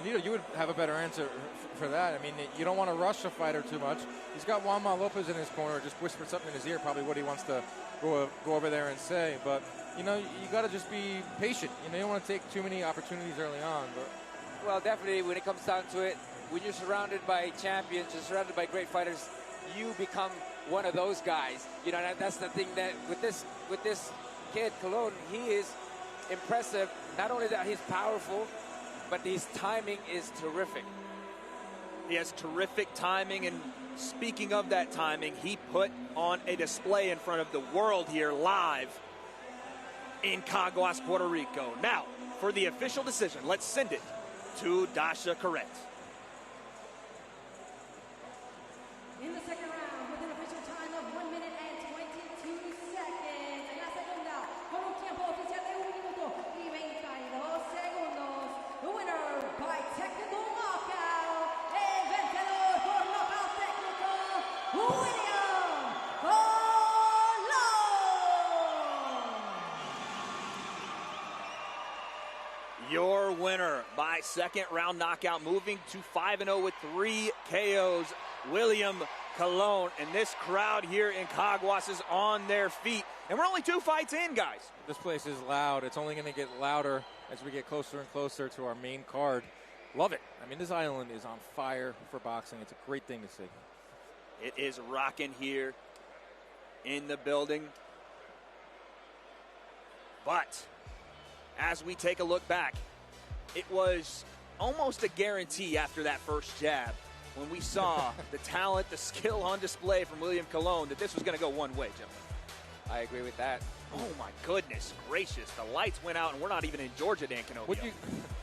You would have a better answer for that. I mean, you don't want to rush a fighter too much. He's got Juanma Lopez in his corner, just whispered something in his ear, probably what he wants to go over there and say. But, you got to just be patient. You don't want to take too many opportunities early on. But well, definitely, when it comes down to it, when you're surrounded by champions, you're surrounded by great fighters, you become one of those guys. That's the thing that with this kid, Cologne, he is impressive. Not only that he's powerful, but his timing is terrific. He has terrific timing, and speaking of that timing, he put on a display in front of the world here live in Caguas, Puerto Rico. Now, for the official decision, let's send it to Dasha Correct. In the second round, with an official time of 1 minute and 22 seconds. En la segunda, con un tiempo oficial de 1 minuto y 22 segundos. The winner by technical knockout, el vencedor por knockout técnico, William Cologne. Your winner by second round knockout, moving to 5-0 with 3 KOs. William Cologne, and this crowd here in Caguas is on their feet. And we're only 2 fights in, guys. this place is loud. It's only going to get louder as we get closer and closer to our main card. Love it. I mean, this island is on fire for boxing. It's a great thing to see. It is rocking here in the building. But as we take a look back, it was almost a guarantee after that first jab when we saw the talent, the skill on display from William Cologne that this was going to go one way, gentlemen. I agree with that. Oh, my goodness gracious. The lights went out, and we're not even in Georgia, Dan Canobio.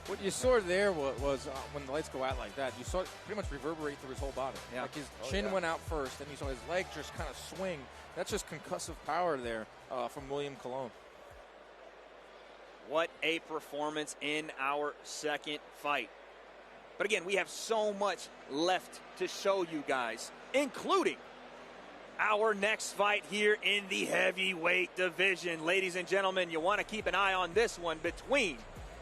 What you saw there was when the lights go out like that, you saw it pretty much reverberate through his whole body. Yeah. Like his chin went out first, and you saw his leg just kind of swing. That's just concussive power there from William Cologne. What a performance in our second fight. But again, we have so much left to show you guys, including our next fight here in the heavyweight division. Ladies and gentlemen, you want to keep an eye on this one between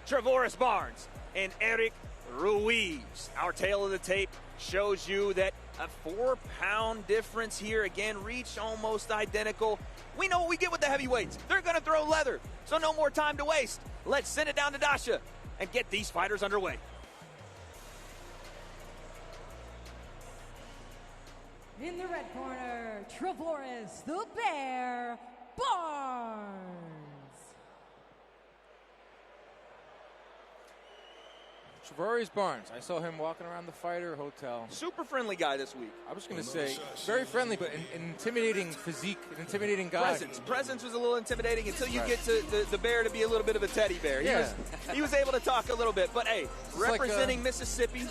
Trevoris Barnes and Eric Ruiz. Our tail of the tape shows you that a 4-pound difference here. Again, reach almost identical. We know what we get with the heavyweights. They're going to throw leather, so no more time to waste. Let's send it down to Dasha and get these fighters underway. In the red corner, Trevoris the Bear Barnes. Trevoris Barnes, I saw him walking around the Fighter Hotel. Super friendly guy this week. I was going to say, very friendly, but an intimidating physique, an intimidating guy. Presence was a little intimidating until you get to the bear to be a little bit of a teddy bear. He was able to talk a little bit. But, hey, it's representing Mississippi,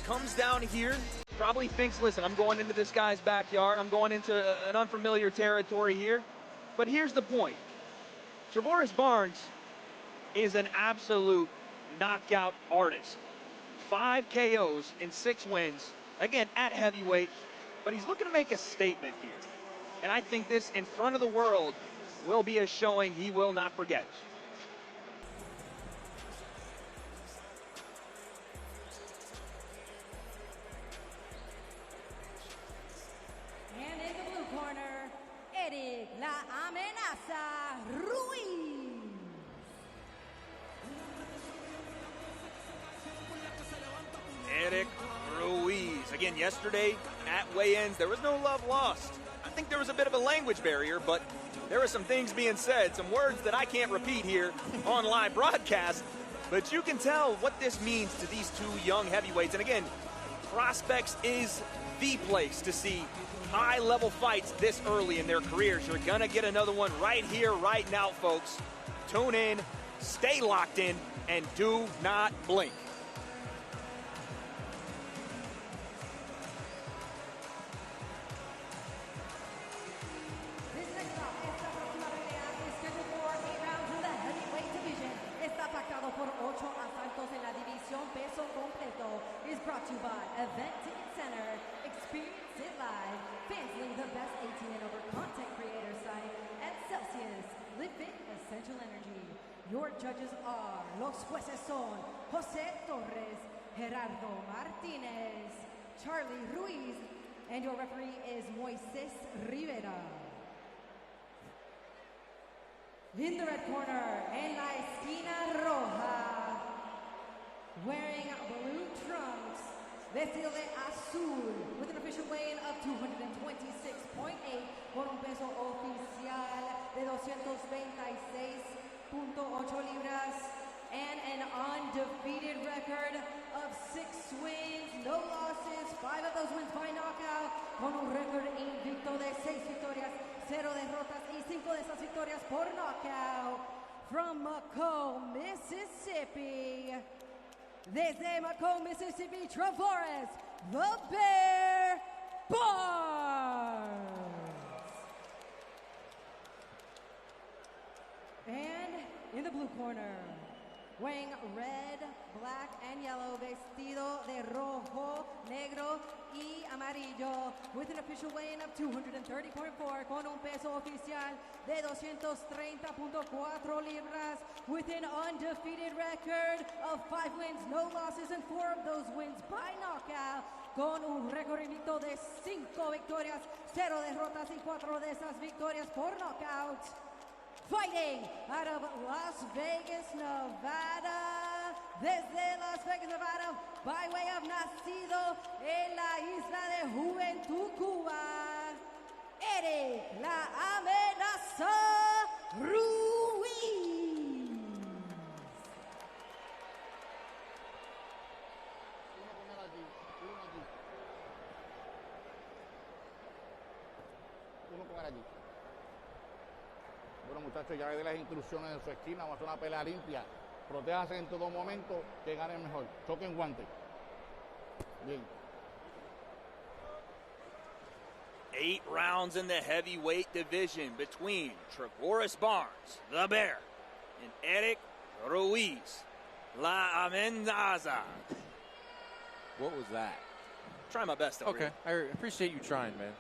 comes down here, probably thinks, listen, I'm going into this guy's backyard. I'm going into an unfamiliar territory here. But here's the point. Trevoris Barnes is an absolute knockout artist. 5 KOs in 6 wins, again, at heavyweight. But he's looking to make a statement here. And I think this, in front of the world, will be a showing he will not forget. And in the blue corner, Eric La Amenaza Ruiz. Eric Ruiz. Again, yesterday at weigh-ins, there was no love lost. I think there was a bit of a language barrier, but there were some things being said, some words that I can't repeat here on live broadcast. But you can tell what this means to these 2 young heavyweights. And again, Prospects is the place to see high-level fights this early in their careers. You're going to get another one right here, right now, folks. Tune in, Stay locked in and do not blink. This next bout, esta próxima pelea is scheduled for 8 rounds in the heavyweight division. Está pactado por 8 asaltos en la división peso completo. Is brought to you by Event Ticket Center. Experience it live. Fansly, the best 18 and over content creator site. And Celsius, live fit essential energy. Your judges are, los jueces son José Torres, Gerardo Martinez, Charlie Ruiz, and your referee is Moises Rivera. In the red corner, en la esquina roja, wearing blue trunks, vestido de azul, with an official weigh-in of 226.8, con un peso oficial de 226.8 libras, and an undefeated record of 6 wins, no losses, 5 of those wins by knockout, con un récord invicto de 6 victorias, 0 derrotas y 5 de esas victorias por knockout. From Macomb, Mississippi, desde Macomb, Mississippi, Trevorez, the Bear Barnes. And in the blue corner, wearing red, black, and yellow, vestido de rojo, negro y amarillo, with an official weigh-in of 230.4, con un peso oficial de 230.4 libras, with an undefeated record of 5 wins, no losses, and 4 of those wins by knockout, con un récord invicto de 5 victorias, 0 derrotas y 4 de esas victorias por knockout. Fighting out of Las Vegas, Nevada, desde Las Vegas, Nevada, by way of nacido en la isla de Juventud, Cuba, Eric La Amenaza Ruiz. Uno con allí. Bueno, muchachos, ya de las instrucciones en su esquina, vamos a hacer una pelea limpia. Protéjase en todo momento, que gane mejor. Choque en guante. Bien. 8 rounds in the heavyweight division between Trevorez Barnes, the Bear, and Eric Ruiz, La Amenaza. What was that? Try my best over Okay, here. I appreciate you trying, man.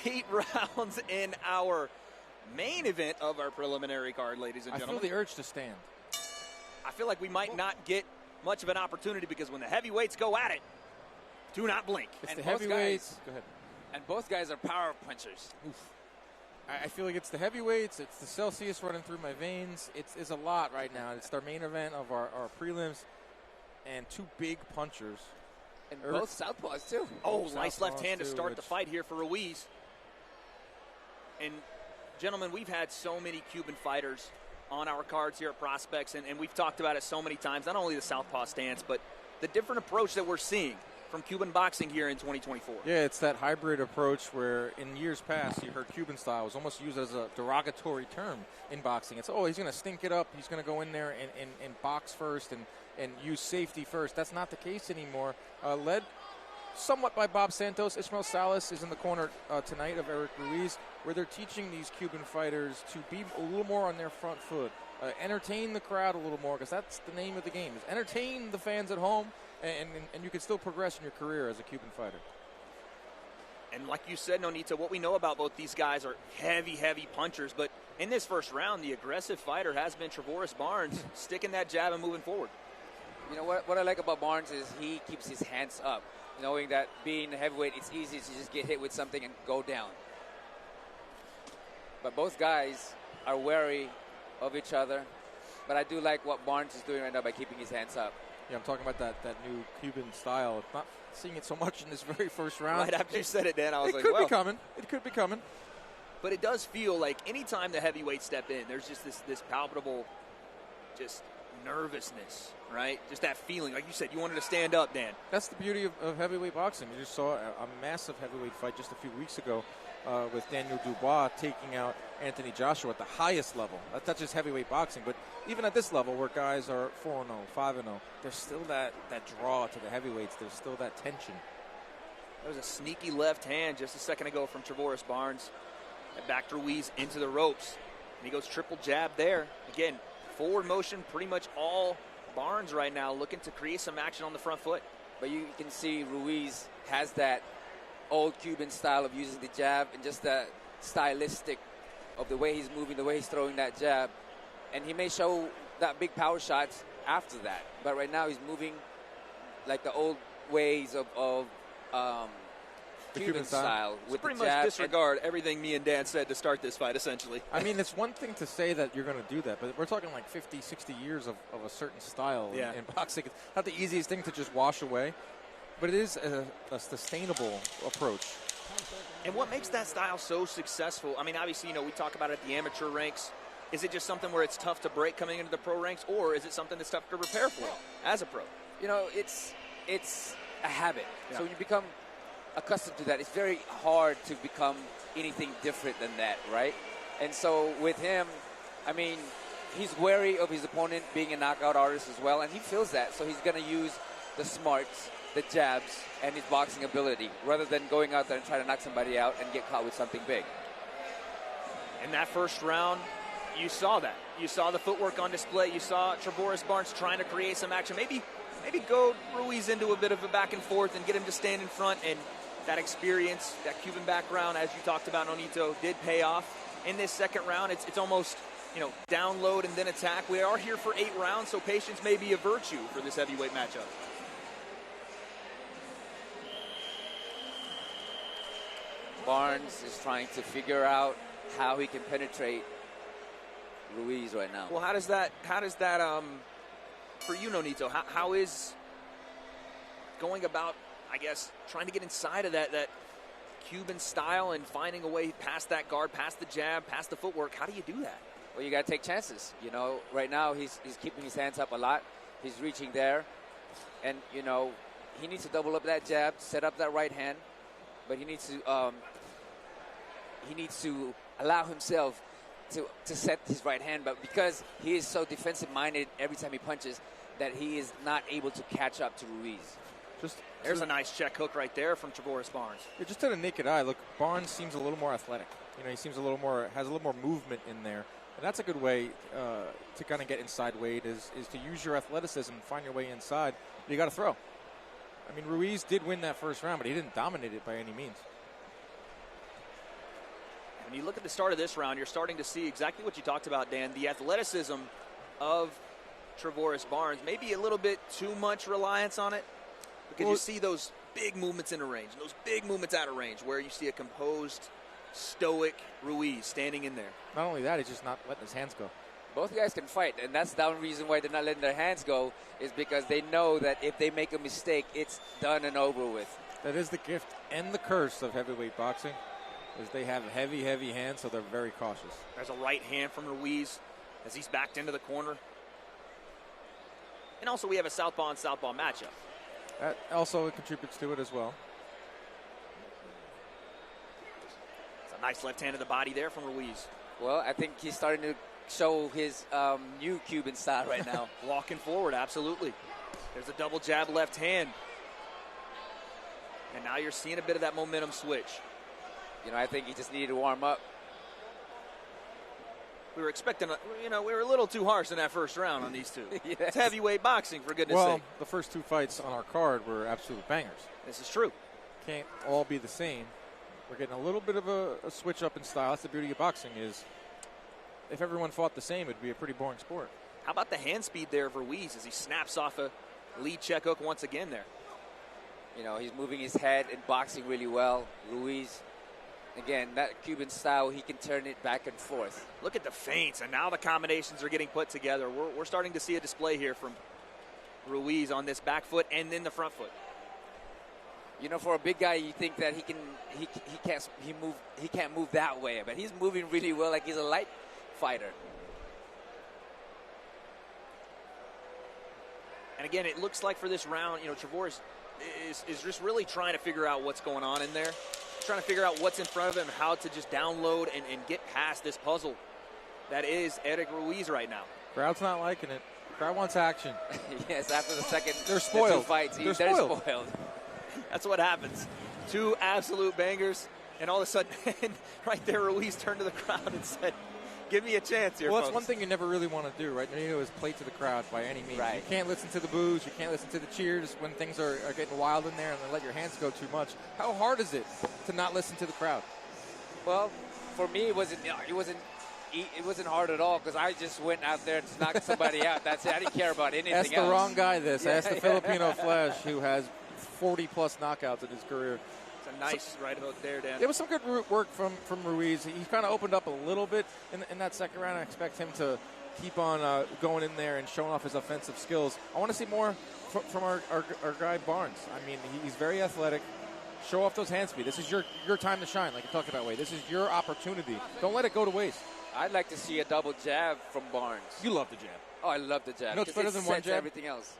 8 rounds in our main event of our preliminary card, ladies and I gentlemen. feel the urge to stand. I feel like we might not get much of an opportunity because when the heavyweights go at it, do not blink. It's And the both heavyweights. guys- Go ahead. And both guys are power punchers. Oof. I feel like it's the heavyweights. It's the Celsius running through my veins. It's a lot right now. It's our main event of our prelims, and 2 big punchers. And both southpaws, too. Oh, Southpaws nice left hand to too, start the which- fight here for Ruiz. And, gentlemen, we've had so many Cuban fighters on our cards here at Prospects, and we've talked about it so many times, not only the southpaw stance, but the different approach that we're seeing from Cuban boxing here in 2024. Yeah, it's that hybrid approach where in years past you heard Cuban style was almost used as a derogatory term in boxing. It's, oh, he's going to stink it up. He's going to go in there and box first and use safety first. That's not the case anymore. Led somewhat by Bob Santos. Ismael Salas is in the corner tonight of Eric Ruiz, where they're teaching these Cuban fighters to be a little more on their front foot, entertain the crowd a little more, because that's the name of the game, is entertain the fans at home, and you can still progress in your career as a Cuban fighter. And like you said, Nonito, what we know about both these guys are heavy, heavy punchers, but in this first round, the aggressive fighter has been Trevorez Barnes, sticking that jab and moving forward. You know, what I like about Barnes is he keeps his hands up, knowing that being a heavyweight, it's easy to just get hit with something and go down. But both guys are wary of each other. But I do like what Barnes is doing right now by keeping his hands up. Yeah, I'm talking about that new Cuban style. Not seeing it so much in this very first round. Right after you said it, Dan, I was like, it could well. be coming. It could be coming. But it does feel like anytime the heavyweights step in, there's just this palpable just nervousness, right? Just that feeling. Like you said, you wanted to stand up, Dan. That's the beauty of heavyweight boxing. You just saw a massive heavyweight fight just a few weeks ago with Daniel Dubois taking out Anthony Joshua at the highest level. That's just heavyweight boxing. But even at this level where guys are 4-0, 5-0, there's still that draw to the heavyweights. There's still that tension. There was a sneaky left hand just a second ago from Travoris Barnes. That backed Ruiz into the ropes. And he goes triple jab there. Again, forward motion, pretty much all Barnes right now, looking to create some action on the front foot. But you can see Ruiz has that old Cuban style of using the jab and just the stylistic of the way he's moving, the way he's throwing that jab. And he may show that big power shots after that. But right now he's moving like the old ways of Cuban style with pretty the much jab. disregard everything me and Dan said to start this fight, essentially. I mean, it's one thing to say that you're going to do that, but we're talking like 50, 60 years of a certain style in boxing. It's not the easiest thing to just wash away, but it is a sustainable approach. And what makes that style so successful? I mean, obviously, we talk about it at the amateur ranks. Is it just something where it's tough to break coming into the pro ranks, or is it something that's tough to prepare for as a pro? It's a habit. Yeah. So when you become accustomed to that, it's very hard to become anything different than that, right? And so with him, I mean, he's wary of his opponent being a knockout artist as well, and he feels that. So he's going to use the smarts, the jabs, and his boxing ability, rather than going out there and trying to knock somebody out and get caught with something big. In that first round, you saw that. You saw the footwork on display. You saw Travoris Barnes trying to create some action. Maybe go Ruiz into a bit of a back and forth and get him to stand in front. And that experience, that Cuban background, as you talked about, Nonito, did pay off. In this second round, it's almost, download and then attack. We are here for 8 rounds, so patience may be a virtue for this heavyweight matchup. Barnes is trying to figure out how he can penetrate Ruiz right now. Well, how does that for you, Nonito, how is going about, I guess, trying to get inside of that Cuban style and finding a way past that guard, past the jab, past the footwork? How do you do that? Well, you got to take chances. Right now he's keeping his hands up a lot. He's reaching there. And, he needs to double up that jab, set up that right hand. But he needs to allow himself to set his right hand. But because he is so defensive-minded every time he punches, that he is not able to catch up to Ruiz. There's a nice check hook right there from Travoris Barnes. Just to the naked eye, look, Barnes seems a little more athletic. He seems has a little more movement in there. And that's a good way to kind of get inside weight is to use your athleticism and find your way inside. But you got to throw. I mean, Ruiz did win that first round, but he didn't dominate it by any means. When you look at the start of this round, you're starting to see exactly what you talked about, Dan, the athleticism of Travoris Barnes. Maybe a little bit too much reliance on it, because you see those big movements in the range, and those big movements out of range, where you see a composed, stoic Ruiz standing in there. Not only that, he's just not letting his hands go. Both guys can fight, and that's the reason why they're not letting their hands go, is because they know that if they make a mistake, it's done and over with. That is the gift and the curse of heavyweight boxing, is they have heavy, heavy hands, so they're very cautious. There's a right hand from Ruiz as he's backed into the corner. And also we have a southpaw and southpaw matchup. That also contributes to it as well. It's a nice left hand to the body there from Ruiz. Well, I think he's starting to show his new Cuban style right now. Walking forward, absolutely. There's a double jab left hand. And now you're seeing a bit of that momentum switch. I think he just needed to warm up. We were expecting, we were a little too harsh in that first round on these two. Yes. It's heavyweight boxing, for goodness sake. The first 2 fights on our card were absolute bangers. This is true. Can't all be the same. We're getting a little bit of a switch up in style. That's the beauty of boxing, is if everyone fought the same, it'd be a pretty boring sport. How about the hand speed there of Ruiz as he snaps off a lead check hook once again there? He's moving his head and boxing really well. Ruiz, again, that Cuban style, he can turn it back and forth. Look at the feints, and now the combinations are getting put together. We're starting to see a display here from Ruiz on this back foot and then the front foot. For a big guy, you think that he can't move that way, but he's moving really well, like he's a light fighter. And again, it looks like for this round, Trevor's is just really trying to figure out what's going on in there, trying to figure out what's in front of him, how to just download and get past this puzzle that is Eric Ruiz right now. Crowd's not liking it. Crowd wants action. Yes, after the second, they're spoiled. The two fights, they're spoiled. That's what happens. Two absolute bangers, and all of a sudden, right there, Ruiz turned to the crowd and said, "Give me a chance here." Well, folks. that's one thing you never really want to do, right? You is play to the crowd by any means. Right. You can't listen to the boos. You can't listen to the cheers when things are getting wild in there and they let your hands go too much. How hard is it to not listen to the crowd? Well, for me, it wasn't hard at all because I just went out there to knock somebody out. That's it. I didn't care about anything else. Ask the wrong guy this. Ask the Filipino Flash, who has 40-plus knockouts in his career. It's a nice right hook there, Dan. It was some good work from Ruiz. He kind of opened up a little bit in that second round. I expect him to keep on going in there and showing off his offensive skills. I want to see more from our guy Barnes. I mean, he's very athletic. Show off those hand speed. This is your time to shine, like you talked about, Wade. This is your opportunity. Don't let it go to waste. I'd like to see a double jab from Barnes. You love the jab. Oh, I love the jab. You know it's better than one jab? Everything else.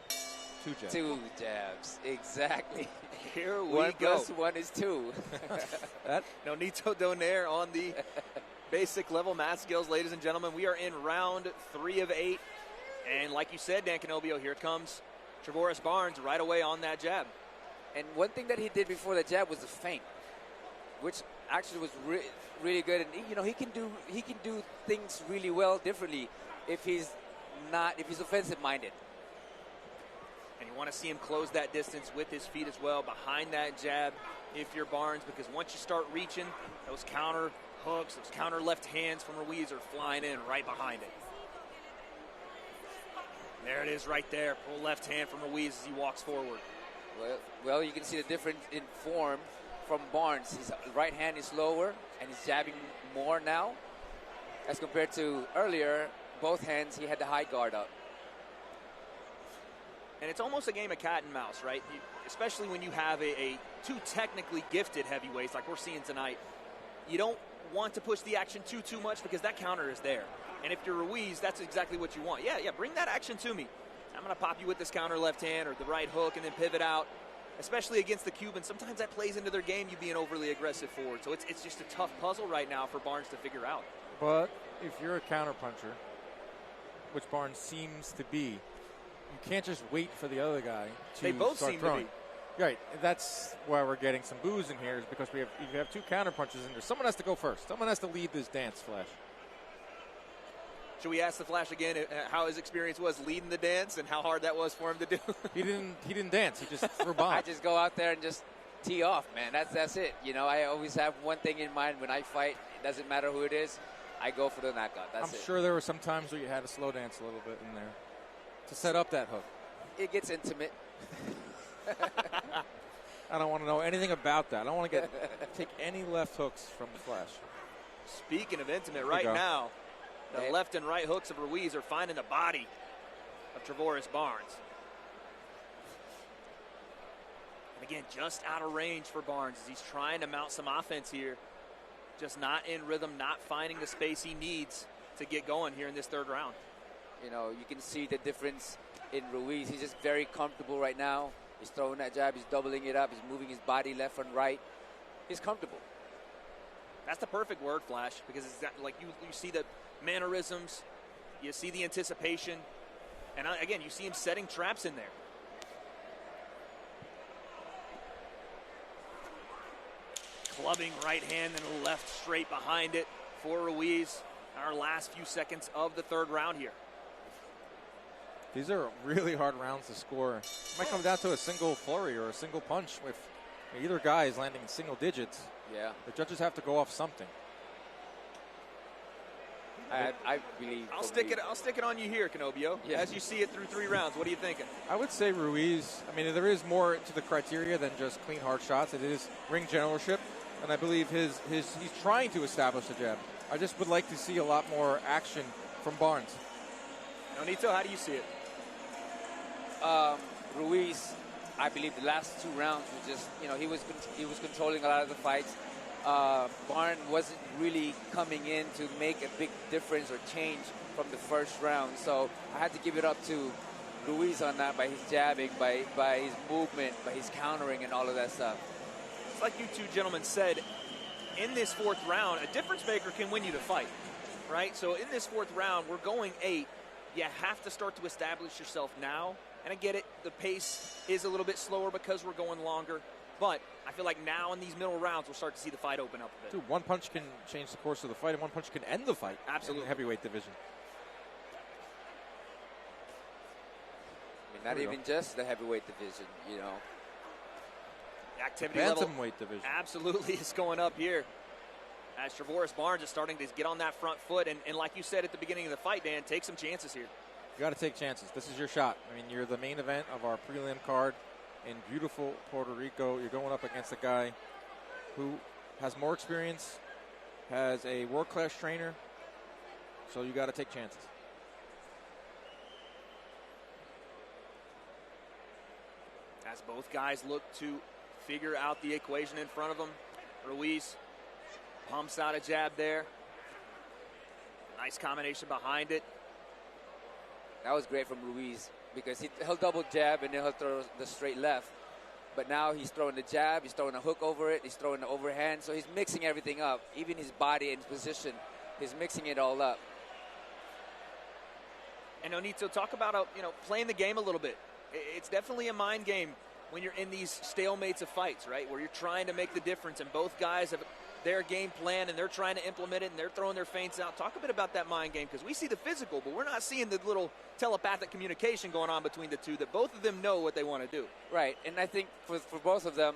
Two jabs. Two jabs. Exactly. Here we one go. 1 + 1 is 2. Nonito Donaire on the basic level math skills, ladies and gentlemen. We are in round 3 of 8. And like you said, Dan Canobio, here comes Trevoris Barnes right away on that jab. And one thing that he did before the jab was the feint, which actually was really good. And he can do things really well differently if he's offensive minded. And you want to see him close that distance with his feet as well behind that jab if you're Barnes, because once you start reaching, those counter hooks, those counter left hands from Ruiz are flying in right behind it. There it is right there. Pull left hand from Ruiz as he walks forward. Well, you can see the difference in form from Barnes. His right hand is lower, and he's jabbing more now. As compared to earlier, both hands, he had the high guard up. And it's almost a game of cat and mouse, right? Especially when you have two technically gifted heavyweights like we're seeing tonight. You don't want to push the action too much because that counter is there. And if you're Ruiz, that's exactly what you want. Yeah, bring that action to me. I'm going to pop you with this counter left hand or the right hook and then pivot out. Especially against the Cubans, sometimes that plays into their game, you being overly aggressive forward. So it's just a tough puzzle right now for Barnes to figure out. But if you're a counterpuncher, which Barnes seems to be, you can't just wait for the other guy to They both start seem throwing. to be. Right. That's why we're getting some boos in here, is because you have two counterpunchers in there. Someone has to go first. Someone has to lead this dance, Flash. Should we ask the Flash again how his experience was leading the dance and how hard that was for him to do? He didn't dance. He just threw bombs. I just go out there and just tee off, man. That's it. I always have one thing in mind when I fight. It doesn't matter who it is. I go for the knockout. I'm sure there were some times where you had to slow dance a little bit in there to set up that hook. It gets intimate. I don't want to know anything about that. I don't want to take any left hooks from the Flash. Speaking of intimate, right now, the left and right hooks of Ruiz are finding the body of Trevoris Barnes. And again, just out of range for Barnes as he's trying to mount some offense here. Just not in rhythm, not finding the space he needs to get going here in this third round. You can see the difference in Ruiz. He's just very comfortable right now. He's throwing that jab. He's doubling it up. He's moving his body left and right. He's comfortable. That's the perfect word, Flash, because it's like you see the mannerisms, you see the anticipation, and again, you see him setting traps in there. Clubbing right hand and left straight behind it for Ruiz. Our last few seconds of the third round here. These are really hard rounds to score. It might come down to a single flurry or a single punch if either guy is landing in single digits. Yeah. The judges have to go off something. I believe. I'll stick it on you here, Canobio. Yeah. As you see it through 3 rounds, what are you thinking? I would say Ruiz. I mean, there is more to the criteria than just clean hard shots. It is ring generalship, and I believe he's trying to establish a jab. I just would like to see a lot more action from Barnes. Nonito, how do you see it? Ruiz, I believe the last 2 rounds was just, he was controlling a lot of the fights. Barnes wasn't really coming in to make a big difference or change from the first round. So I had to give it up to Ruiz on that by his jabbing, by his movement, by his countering, and all of that stuff. It's like you two gentlemen said, in this fourth round, a difference maker can win you the fight, right? So in this fourth round, we're going 8. You have to start to establish yourself now. And I get it, the pace is a little bit slower because we're going longer. But I feel like now in these middle rounds, we'll start to see the fight open up a bit. Dude, one punch can change the course of the fight, and one punch can end the fight. Absolutely. In the heavyweight division. I mean, not even just the heavyweight division, you know. The activity level Bantamweight division. absolutely is going up here. As Travoris Barnes is starting to get on that front foot. And like you said at the beginning of the fight, Dan, take some chances here. You got to take chances. This is your shot. I mean, you're the main event of our prelim card in beautiful Puerto Rico. You're going up against a guy who has more experience, has a world-class trainer, so you got to take chances. As both guys look to figure out the equation in front of them, Ruiz pumps out a jab there. Nice combination behind it. That was great from Ruiz because he'll double jab and then he'll throw the straight left. But now he's throwing the jab, he's throwing a hook over it, he's throwing the overhand. So he's mixing everything up, even his body and position. He's mixing it all up. And Onito, talk about playing the game a little bit. It's definitely a mind game when you're in these stalemates of fights, right? Where you're trying to make the difference, and both guys have their game plan, and they're trying to implement it, and they're throwing their feints out. Talk a bit about that mind game, because we see the physical, but we're not seeing the little telepathic communication going on between the two, that both of them know what they want to do. Right, and I think for both of them,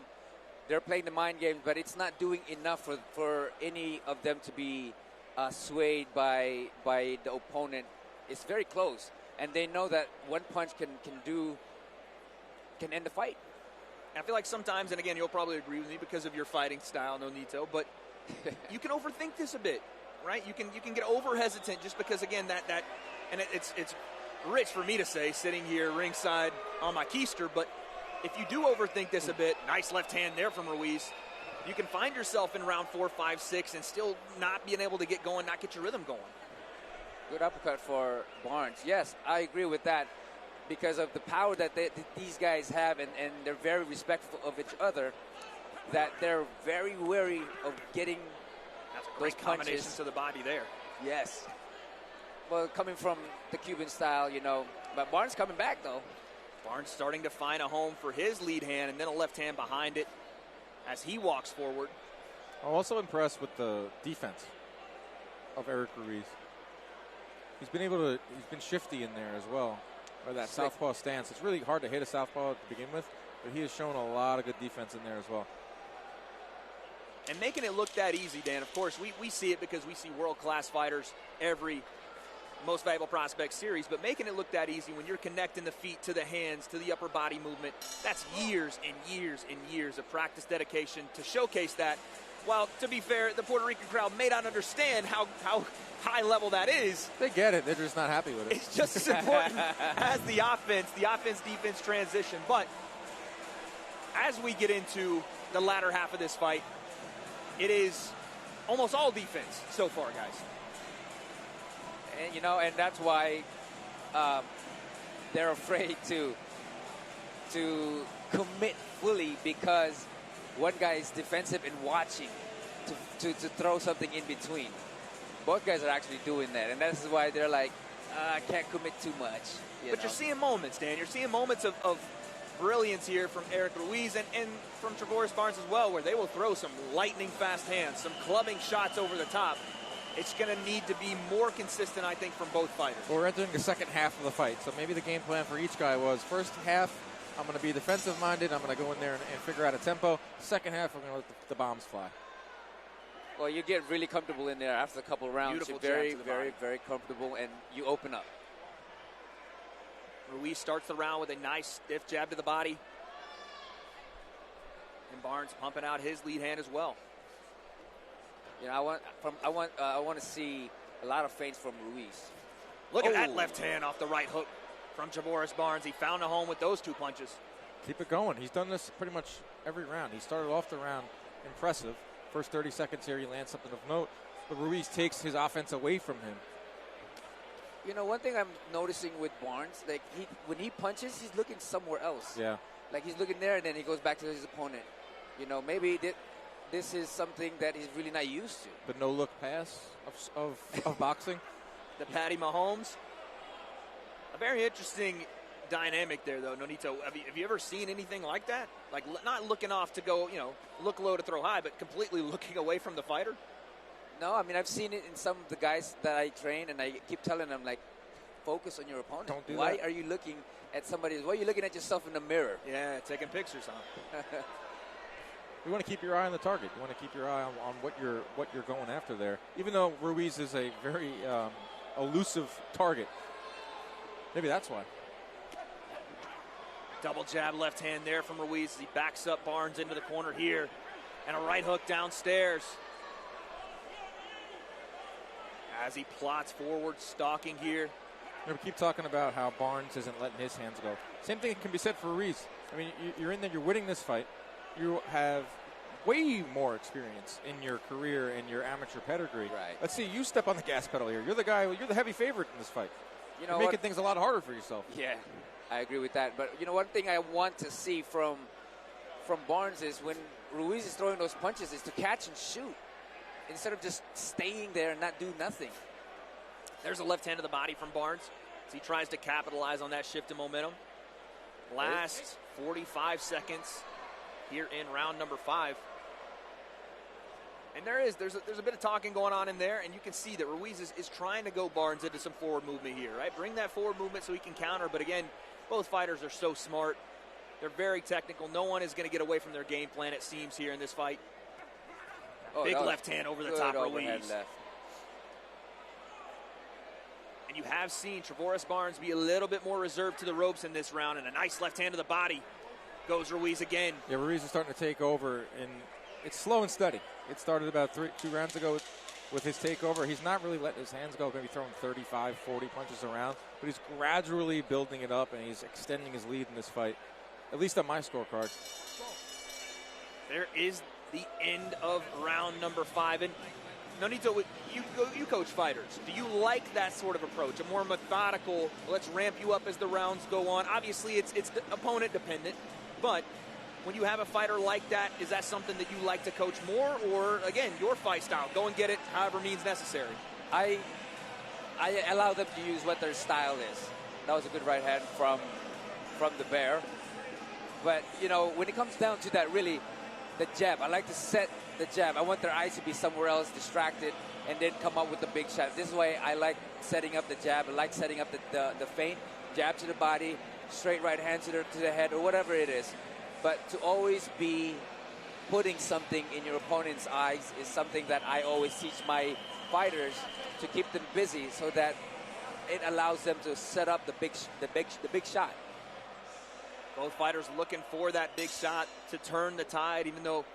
they're playing the mind game, but it's not doing enough for any of them to be swayed by the opponent. It's very close, and they know that one punch can end the fight. I feel like sometimes, and again, you'll probably agree with me because of your fighting style, Nonito, but you can overthink this a bit, right? You can get over hesitant just because, again, that and it's rich for me to say sitting here ringside on my keister, but if you do overthink this a bit, nice left hand there from Ruiz, you can find yourself in round 4, 5, 6 and still not being able to get going, not get your rhythm going. Good uppercut for Barnes. Yes, I agree with that. Because of the power that these guys have, and they're very respectful of each other, that they're very wary of getting That's a great combination to the body there. Yes. Well, coming from the Cuban style, but Barnes coming back, though. Barnes starting to find a home for his lead hand, and then a left hand behind it as he walks forward. I'm also impressed with the defense of Eric Ruiz. He's been shifty in there as well. Or that southpaw stance. It's really hard to hit a southpaw to begin with, but he has shown a lot of good defense in there as well. And making it look that easy, Dan, of course, we see it because we see world-class fighters every Most Valuable Prospect series, but making it look that easy when you're connecting the feet to the hands, to the upper body movement, that's years and years and years of practice dedication to showcase that. While, to be fair, the Puerto Rican crowd may not understand how high level that is. They get it. They're just not happy with it. It's just as important as the offense-defense transition. But as we get into the latter half of this fight, it is almost all defense so far, guys. And, and that's why they're afraid to commit fully, because one guy is defensive and watching to throw something in between. Both guys are actually doing that, and that's why they're like, I can't commit too much. But you're seeing moments, Dan. You're seeing moments of brilliance here from Eric Ruiz and from Travoris Barnes as well, where they will throw some lightning-fast hands, some clubbing shots over the top. It's going to need to be more consistent, I think, from both fighters. Well, we're entering the second half of the fight, so maybe the game plan for each guy was first half, I'm going to be defensive-minded. I'm going to go in there and figure out a tempo. Second half, we're going to let the bombs fly. Well, you get really comfortable in there after a couple of rounds. Beautiful You're very, jab to the very, body. very comfortable, and you open up. Ruiz starts the round with a nice stiff jab to the body. And Barnes pumping out his lead hand as well. I want to see a lot of feints from Ruiz. Look at that left hand off the right hook from Travoris Barnes. He found a home with those two punches. Keep it going. He's done this pretty much every round. He started off the round impressive. First 30 seconds here, he lands something of note. But Ruiz takes his offense away from him. You know, one thing I'm noticing with Barnes, like when he punches, he's looking somewhere else. Yeah. Like he's looking there, and then he goes back to his opponent. You know, maybe this is something that he's really not used to. The no-look pass of boxing. The Patty Mahomes. A very interesting dynamic there, though, Nonito. Have you ever seen anything like that? Like not looking off to go, look low to throw high, but completely looking away from the fighter? No, I mean, I've seen it in some of the guys that I train, and I keep telling them, like, focus on your opponent. Don't do Why that. are you looking at somebody? Why are you looking at yourself in the mirror? Yeah, taking pictures, huh? You want to keep your eye on the target. You want to keep your eye on what you're going after there. Even though Ruiz is a very elusive target. Maybe that's why. Double jab left hand there from Ruiz. He backs up Barnes into the corner here. And a right hook downstairs. As he plots forward, stalking here. We keep talking about how Barnes isn't letting his hands go. Same thing can be said for Ruiz. I mean, you're in there, you're winning this fight. You have way more experience in your career and your amateur pedigree. Right. Let's see, you step on the gas pedal here. You're the heavy favorite in this fight. You know You're making things a lot harder for yourself. Yeah, I agree with that. But, you know, one thing I want to see from Barnes is when Ruiz is throwing those punches is to catch and shoot instead of just staying there and not do nothing. There's a left hand to the body from Barnes as he tries to capitalize on that shift in momentum. Last 45 seconds here in round number 5. And there's a bit of talking going on in there, and you can see that Ruiz is trying to go Barnes into some forward movement here, right? Bring that forward movement so he can counter. But again, both fighters are so smart. They're very technical. No one is going to get away from their game plan, it seems, here in this fight. Big left hand over the top of Ruiz. Left. And you have seen Trevoris Barnes be a little bit more reserved to the ropes in this round, and a nice left hand to the body goes Ruiz again. Yeah, Ruiz is starting to take over, and it's slow and steady. It started about 2 rounds ago with his takeover. He's not really letting his hands go, maybe throwing 35, 40 punches around, but he's gradually building it up, and he's extending his lead in this fight, at least on my scorecard. There is the end of round number 5. And Nonito, you coach fighters. Do you like that sort of approach, a more methodical, let's ramp you up as the rounds go on? Obviously, it's opponent dependent, but when you have a fighter like that, is that something that you like to coach more, or, again, your fight style, go and get it however means necessary? I allow them to use what their style is. That was a good right hand from the Bear. But, you know, when it comes down to that, really, the jab, I like to set the jab. I want their eyes to be somewhere else, distracted, and then come up with the big shot. This way, I like setting up the jab. I like setting up the feint, jab to the body, straight right hand to the head, or whatever it is. But to always be putting something in your opponent's eyes is something that I always teach my fighters to keep them busy, so that it allows them to set up the big shot. Both fighters looking for that big shot to turn the tide, even though,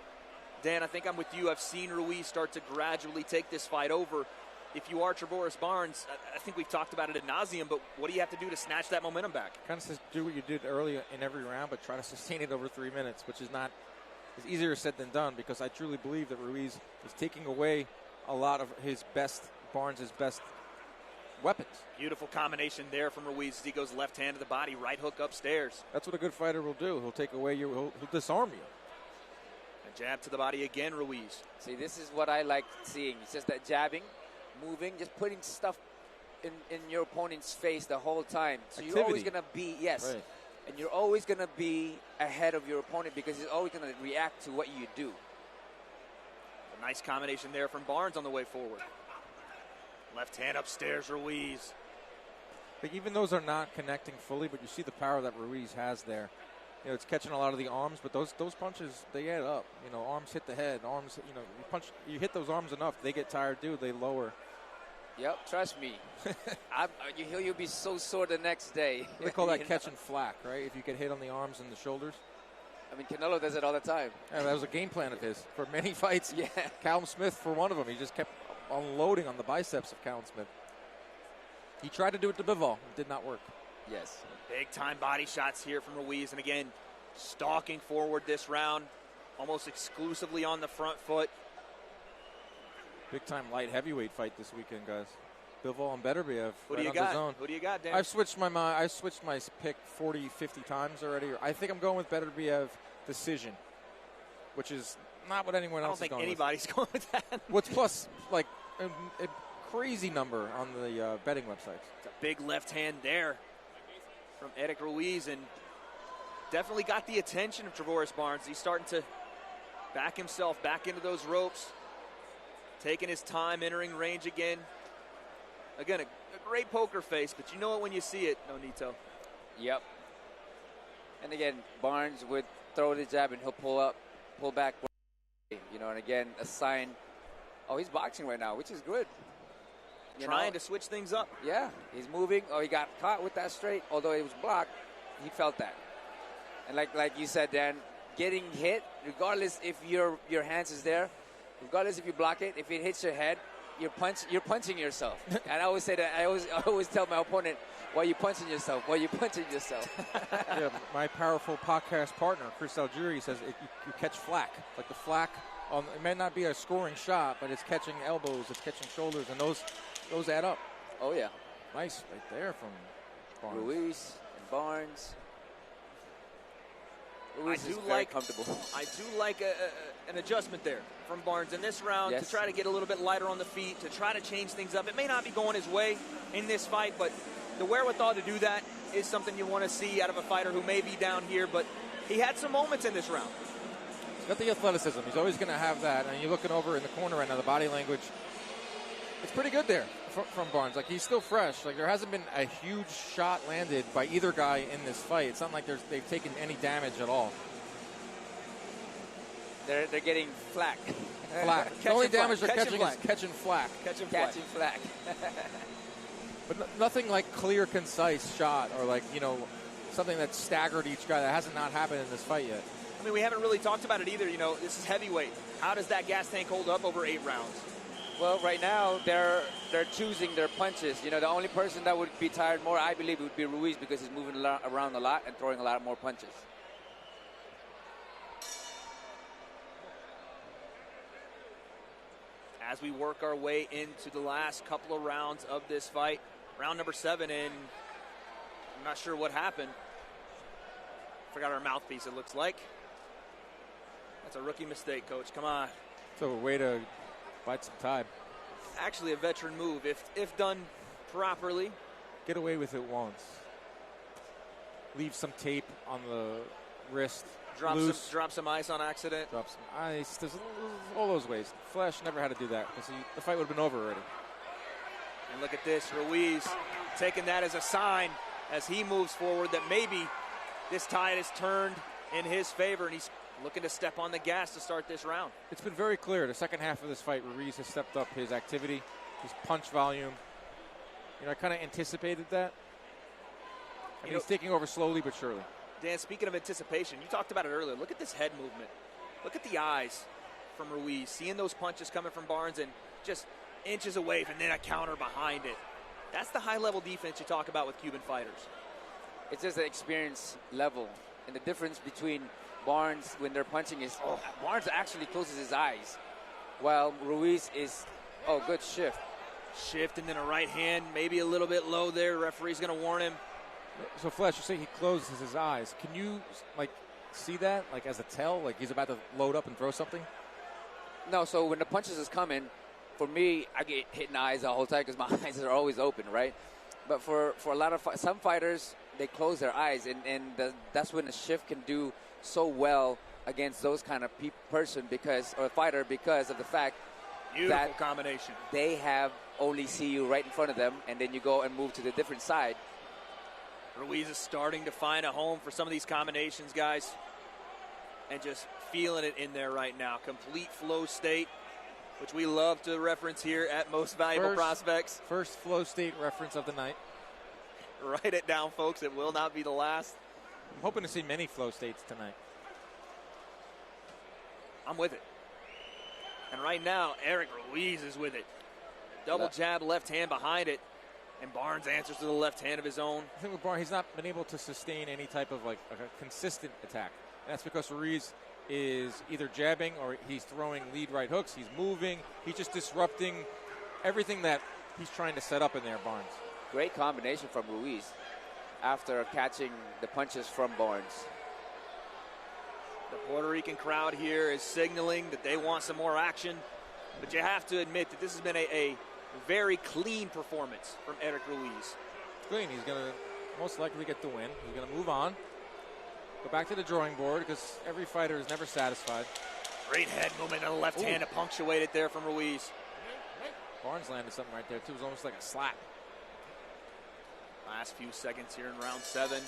Dan, I think I'm with you. I've seen Ruiz start to gradually take this fight over. If you are Trevoris Barnes, I think we've talked about it ad nauseum, but what do you have to do to snatch that momentum back? Kind of do what you did early in every round, but try to sustain it over 3 minutes, which is easier said than done, because I truly believe that Ruiz is taking away a lot of Barnes' best weapons. Beautiful combination there from Ruiz as he goes left hand to the body, right hook upstairs. That's what a good fighter will do. He'll take away he'll disarm you. A jab to the body again, Ruiz. See, this is what I like seeing. It's just that jabbing, moving, just putting stuff in your opponent's face the whole time. So Activity. You're always going to be, yes, right. And you're always going to be ahead of your opponent because he's always going to react to what you do. A nice combination there from Barnes on the way forward. Left hand upstairs, Ruiz. But even those are not connecting fully, but you see the power that Ruiz has there. You know, it's catching a lot of the arms, but those punches, they add up. You know, arms hit the head, arms, you hit those arms enough, they get tired too, they lower. Yep, trust me. You'll be so sore the next day. They call that catching flack, right? If you get hit on the arms and the shoulders. I mean, Canelo does it all the time. Yeah, that was a game plan of his for many fights. Yeah. Callum Smith, for one of them, he just kept unloading on the biceps of Callum Smith. He tried to do it to Bivol. It did not work. Yes. Big time body shots here from Ruiz. And again, stalking forward this round, almost exclusively on the front foot. Big time light heavyweight fight this weekend, guys. Bivol and Beterbiev. Who do you got? Who do you got, Dan? I've switched my pick 40, 50 times already. I think I'm going with Beterbiev decision, which is not what anyone else is going with. I don't think anybody's going with that. What's plus like a crazy number on the betting websites. It's a big left hand there from Eric Ruiz, and definitely got the attention of Travoris Barnes. He's starting to back himself back into those ropes, taking his time, entering range again. Again, a great poker face, but you know it when you see it, Nonito. Yep. And again, Barnes would throw the jab and he'll pull back. You know, and again, a sign. Oh, he's boxing right now, which is good. Trying to switch things up. Yeah, he's moving. Oh, he got caught with that straight. Although it was blocked, he felt that. And like you said, Dan, getting hit, regardless if your hands is there, regardless if you block it, if it hits your head, you're punching yourself. And I always say that. I always tell my opponent, why are you punching yourself? Why are you punching yourself? Yeah, my powerful podcast partner, Chris Algieri, says you catch flack. Like the flack, it may not be a scoring shot, but it's catching elbows, it's catching shoulders, and those add up. Oh, yeah. Nice right there from Barnes. Ruiz and Barnes. Ruiz is very comfortable. I do like an adjustment there from Barnes in this round to try to get a little bit lighter on the feet, to try to change things up. It may not be going his way in this fight, but the wherewithal to do that is something you want to see out of a fighter who may be down here, but he had some moments in this round. He's got the athleticism. He's always going to have that. And you're looking over in the corner right now, the body language. It's pretty good there from Barnes. Like, he's still fresh. Like, there hasn't been a huge shot landed by either guy in this fight. It's not like they've taken any damage at all. They're getting flack. Flack. The only damage they're catching is catching flack. Catching flack. But nothing like clear, concise shot or like, you know, something that staggered each guy. That hasn't not happened in this fight yet. I mean, we haven't really talked about it either. You know, this is heavyweight. How does that gas tank hold up over 8 rounds? Well, right now, they're choosing their punches. You know, the only person that would be tired more, I believe, would be Ruiz, because he's moving around a lot and throwing a lot more punches. As we work our way into the last couple of rounds of this fight, round number 7, and I'm not sure what happened. Forgot our mouthpiece, it looks like. That's a rookie mistake, Coach. Come on. So a way to bite some time. Actually, a veteran move if done properly. Get away with it once. Leave some tape on the wrist. Drop some ice on accident. Drop some ice. There's all those ways. Flash never had to do that because the fight would have been over already. And look at this, Ruiz taking that as a sign as he moves forward that maybe this tide has turned in his favor, and he's looking to step on the gas to start this round. It's been very clear the second half of this fight, Ruiz has stepped up his activity, his punch volume. You know, I kind of anticipated that. And he's taking over slowly but surely. Dan, speaking of anticipation, you talked about it earlier. Look at this head movement. Look at the eyes from Ruiz, seeing those punches coming from Barnes and just inches away, and then a counter behind it. That's the high-level defense you talk about with Cuban fighters. It's just an experience level. And the difference between Barnes, when they're punching, is Barnes actually closes his eyes, while Ruiz is, good shift. Shift and then a right hand, maybe a little bit low there. Referee's going to warn him. So, Flesh, you say he closes his eyes. Can you, see that, as a tell? Like he's about to load up and throw something? No, so when the punches is coming, for me, I get hit in the eyes the whole time because my eyes are always open, right? But for a lot of some fighters, they close their eyes, and that's when the shift can do so well against those kind of fighter because of the fact that combination. They have only see you right in front of them, and then you go and move to the different side. Ruiz is starting to find a home for some of these combinations, guys, and just feeling it in there right now. Complete flow state, which we love to reference here at Most Valuable Prospects. First flow state reference of the night. Write it down, folks. It will not be the last. I'm hoping to see many flow states tonight. I'm with it. And right now, Eric Ruiz is with it. Double jab, left hand behind it. And Barnes answers to the left hand of his own. I think with Barnes, he's not been able to sustain any type of a consistent attack. And that's because Ruiz is either jabbing or he's throwing lead right hooks. He's moving. He's just disrupting everything that he's trying to set up in there, Barnes. Great combination from Ruiz after catching the punches from Barnes. The Puerto Rican crowd here is signaling that they want some more action, but you have to admit that this has been a very clean performance from Eric Ruiz. Clean. He's going to most likely get the win. He's going to move on, go back to the drawing board because every fighter is never satisfied. Great head movement on the left hand to punctuate it there from Ruiz. Barnes landed something right there, too. It was almost like a slap. Last few seconds here in round 7.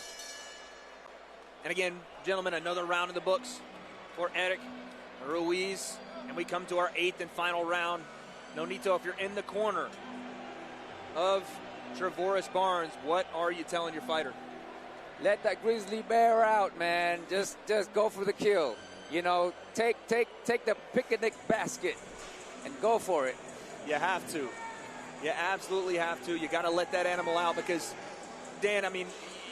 And again, gentlemen, another round in the books for Eric Ruiz. And we come to our 8th and final round. Nonito, if you're in the corner of Trevoris Barnes, what are you telling your fighter? Let that grizzly bear out, man. Just go for the kill. You know, take the picnic basket and go for it. You have to. You absolutely have to. You got to let that animal out because, Dan, I mean,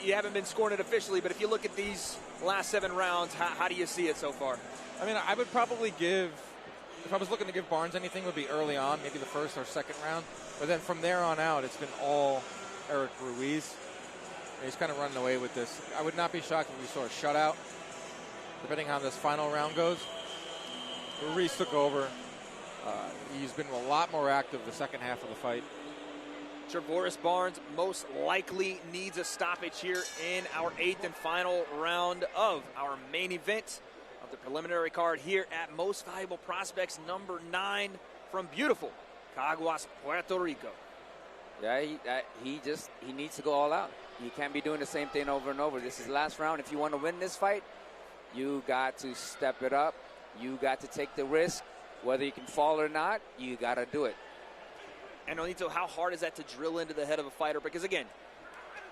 you haven't been scoring it officially, but if you look at these last 7 rounds, how do you see it so far? I mean, I would probably give, if I was looking to give Barnes anything, it would be early on, maybe the first or second round. But then from there on out, it's been all Eric Ruiz. And he's kind of running away with this. I would not be shocked if we saw a shutout, depending on how this final round goes. Ruiz took over. He's been a lot more active the second half of the fight. Trevoris Barnes most likely needs a stoppage here in our 8th and final round of our main event of the preliminary card here at Most Valuable Prospects number 9 from beautiful Caguas, Puerto Rico. Yeah, he needs to go all out. He can't be doing the same thing over and over. This is the last round. If you want to win this fight, you got to step it up. You got to take the risk. Whether you can fall or not, you got to do it. And Onito, how hard is that to drill into the head of a fighter? Because again,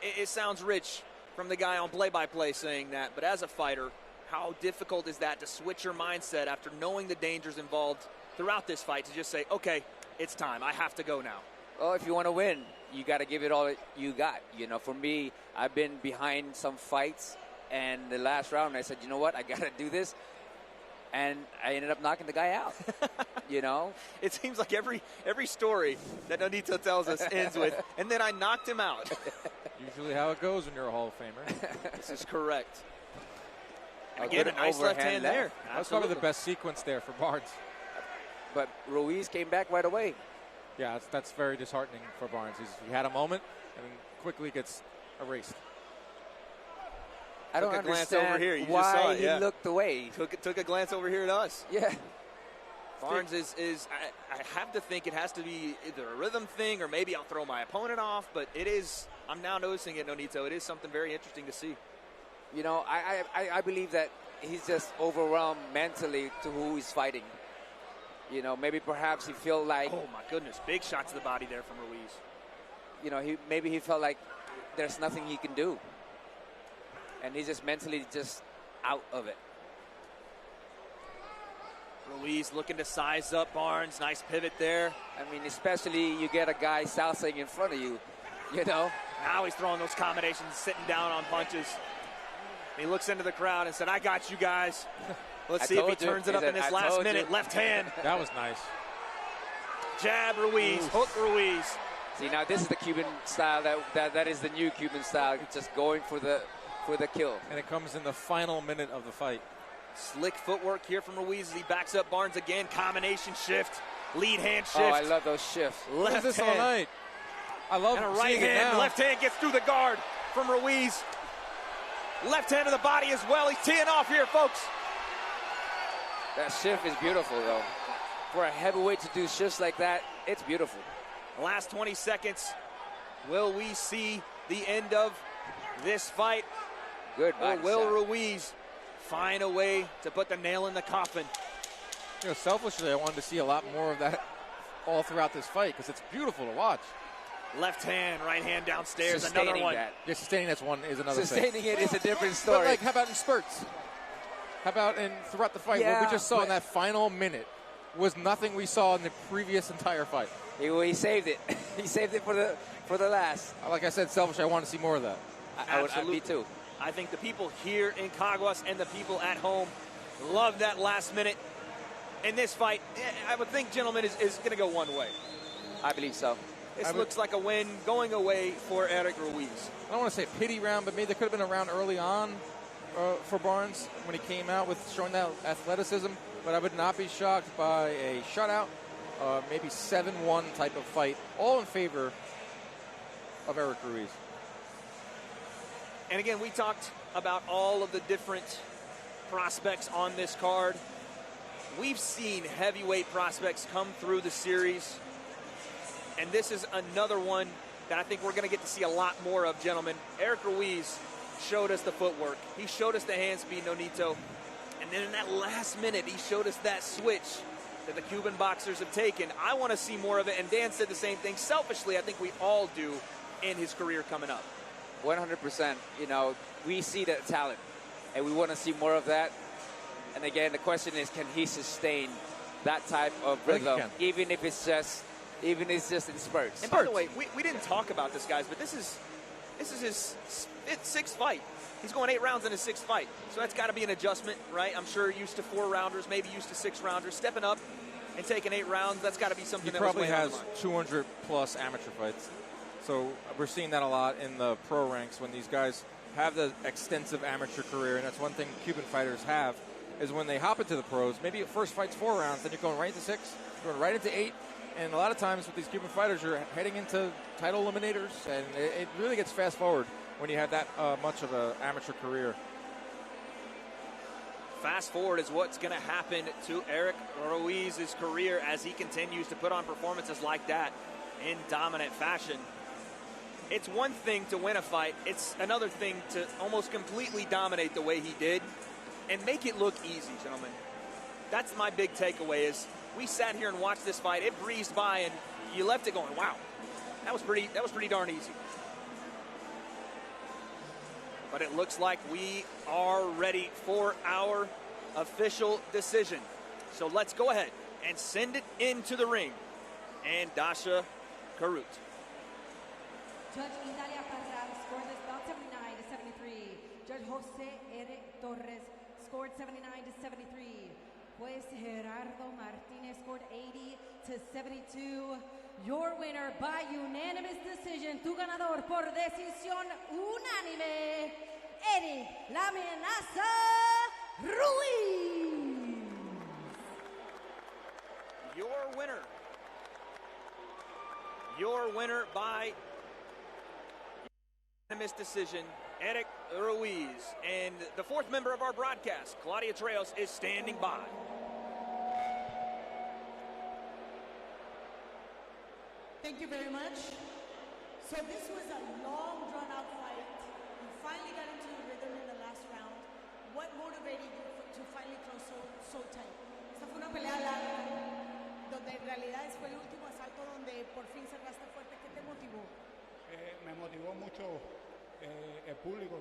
it sounds rich from the guy on play-by-play saying that, but as a fighter, how difficult is that to switch your mindset after knowing the dangers involved throughout this fight to just say, okay, it's time, I have to go now? Well, if you want to win, you got to give it all that you got. You know, for me, I've been behind some fights, and the last round I said, you know what, I got to do this. And I ended up knocking the guy out, you know? It seems like every story that Nonito tells us ends with, and then I knocked him out. Usually how it goes when you're a Hall of Famer. This is correct. And again, a nice left hand there. That's probably the best sequence there for Barnes. But Ruiz came back right away. Yeah, that's very disheartening for Barnes. He had a moment and quickly gets erased. I don't took a glance understand over here. You why just saw it, he yeah. looked away. Took a glance over here at us. Yeah. Barnes is I have to think it has to be either a rhythm thing or maybe I'll throw my opponent off, but it is, I'm now noticing it, Nonito. It is something very interesting to see. You know, I believe that he's just overwhelmed mentally to who he's fighting. You know, maybe perhaps he feel like... Oh, my goodness. Big shot to the body there from Ruiz. You know, maybe he felt like there's nothing he can do. And he's just mentally just out of it. Ruiz looking to size up Barnes. Nice pivot there. I mean, especially you get a guy salsaing in front of you, you know. Now he's throwing those combinations, sitting down on punches. And he looks into the crowd and said, I got you guys. Let's see if he turns it up in this last minute. Left hand. That was nice. Jab Ruiz, hook Ruiz. See, now this is the Cuban style. That is the new Cuban style. Just going for the kill. And it comes in the final minute of the fight. Slick footwork here from Ruiz as he backs up Barnes again. Combination shift, lead hand shift. Oh, I love those shifts. Left this hand. all night. I love and a right hand. Left hand gets through the guard from Ruiz. Left hand to the body as well. He's teeing off here, folks. That shift is beautiful, though. For a heavyweight to do shifts like that, it's beautiful. Last 20 seconds. Will we see the end of this fight? Good or will shot. Ruiz find a way to put the nail in the coffin? You know, selfishly, I wanted to see a lot more of that all throughout this fight because it's beautiful to watch. Left hand, right hand downstairs, Sustaining another one. that. Yeah, sustaining that's one is another Sustaining thing. it is a different story. But like, how about in spurts? How about throughout the fight? What we just saw in that final minute was nothing we saw in the previous entire fight. He saved it. He saved it for the last. Like I said, selfishly, I want to see more of that. Absolutely. Me too. I think the people here in Caguas and the people at home love that last minute. In this fight, I would think, gentlemen, is going to go one way. I believe so. This looks like a win going away for Eric Ruiz. I don't want to say pity round, but maybe there could have been a round early on for Barnes when he came out with showing that athleticism. But I would not be shocked by a shutout, maybe 7-1 type of fight, all in favor of Eric Ruiz. And again, we talked about all of the different prospects on this card. We've seen heavyweight prospects come through the series, and this is another one that I think we're going to get to see a lot more of, gentlemen. Eric Ruiz showed us the footwork. He showed us the hand speed, Nonito. And then in that last minute, he showed us that switch that the Cuban boxers have taken. I want to see more of it, and Dan said the same thing. Selfishly, I think we all do in his career coming up. 100%. You know, we see that talent, and we want to see more of that. And again, the question is, can he sustain that type of rhythm, even if it's just in spurts? And by the way, we didn't talk about this, guys, but this is his sixth fight. He's going 8 rounds in his 6th fight. So that's got to be an adjustment, right? I'm sure used to 4-rounders, maybe used to 6-rounders. Stepping up and taking 8 rounds, that's got to be something that probably has 200-plus amateur fights. So we're seeing that a lot in the pro ranks when these guys have the extensive amateur career. And that's one thing Cuban fighters have, is when they hop into the pros, maybe your first fight's 4 rounds, then you're going right into 6, going right into 8. And a lot of times with these Cuban fighters, you're heading into title eliminators, and it really gets fast forward when you have that much of an amateur career. Fast forward is what's going to happen to Eric Ruiz's career as he continues to put on performances like that in dominant fashion. It's one thing to win a fight. It's another thing to almost completely dominate the way he did and make it look easy, gentlemen. That's my big takeaway is we sat here and watched this fight. It breezed by, and you left it going, wow, that was pretty darn easy. But it looks like we are ready for our official decision. So let's go ahead and send it into the ring. And Dasha Karut. Judge Italia Pazan scored this bout 79-73. Judge Jose R. Torres scored 79-73. Juez Gerardo Martinez scored 80-72. Your winner by unanimous decision, tu ganador por decisión unánime, Eric La Amenaza Ruiz. Your winner by unanimous decision, Eric Ruiz. And the 4th member of our broadcast, Claudia Trejos, is standing by. Thank you very much. So this was a long, drawn-out fight. You finally got into the rhythm in the last round. What motivated you to finally close so tight? Esta fue una pelea larga, donde en realidad fue el último asalto donde por fin cerraste fuerte. ¿Qué te motivó? Me motivó mucho el público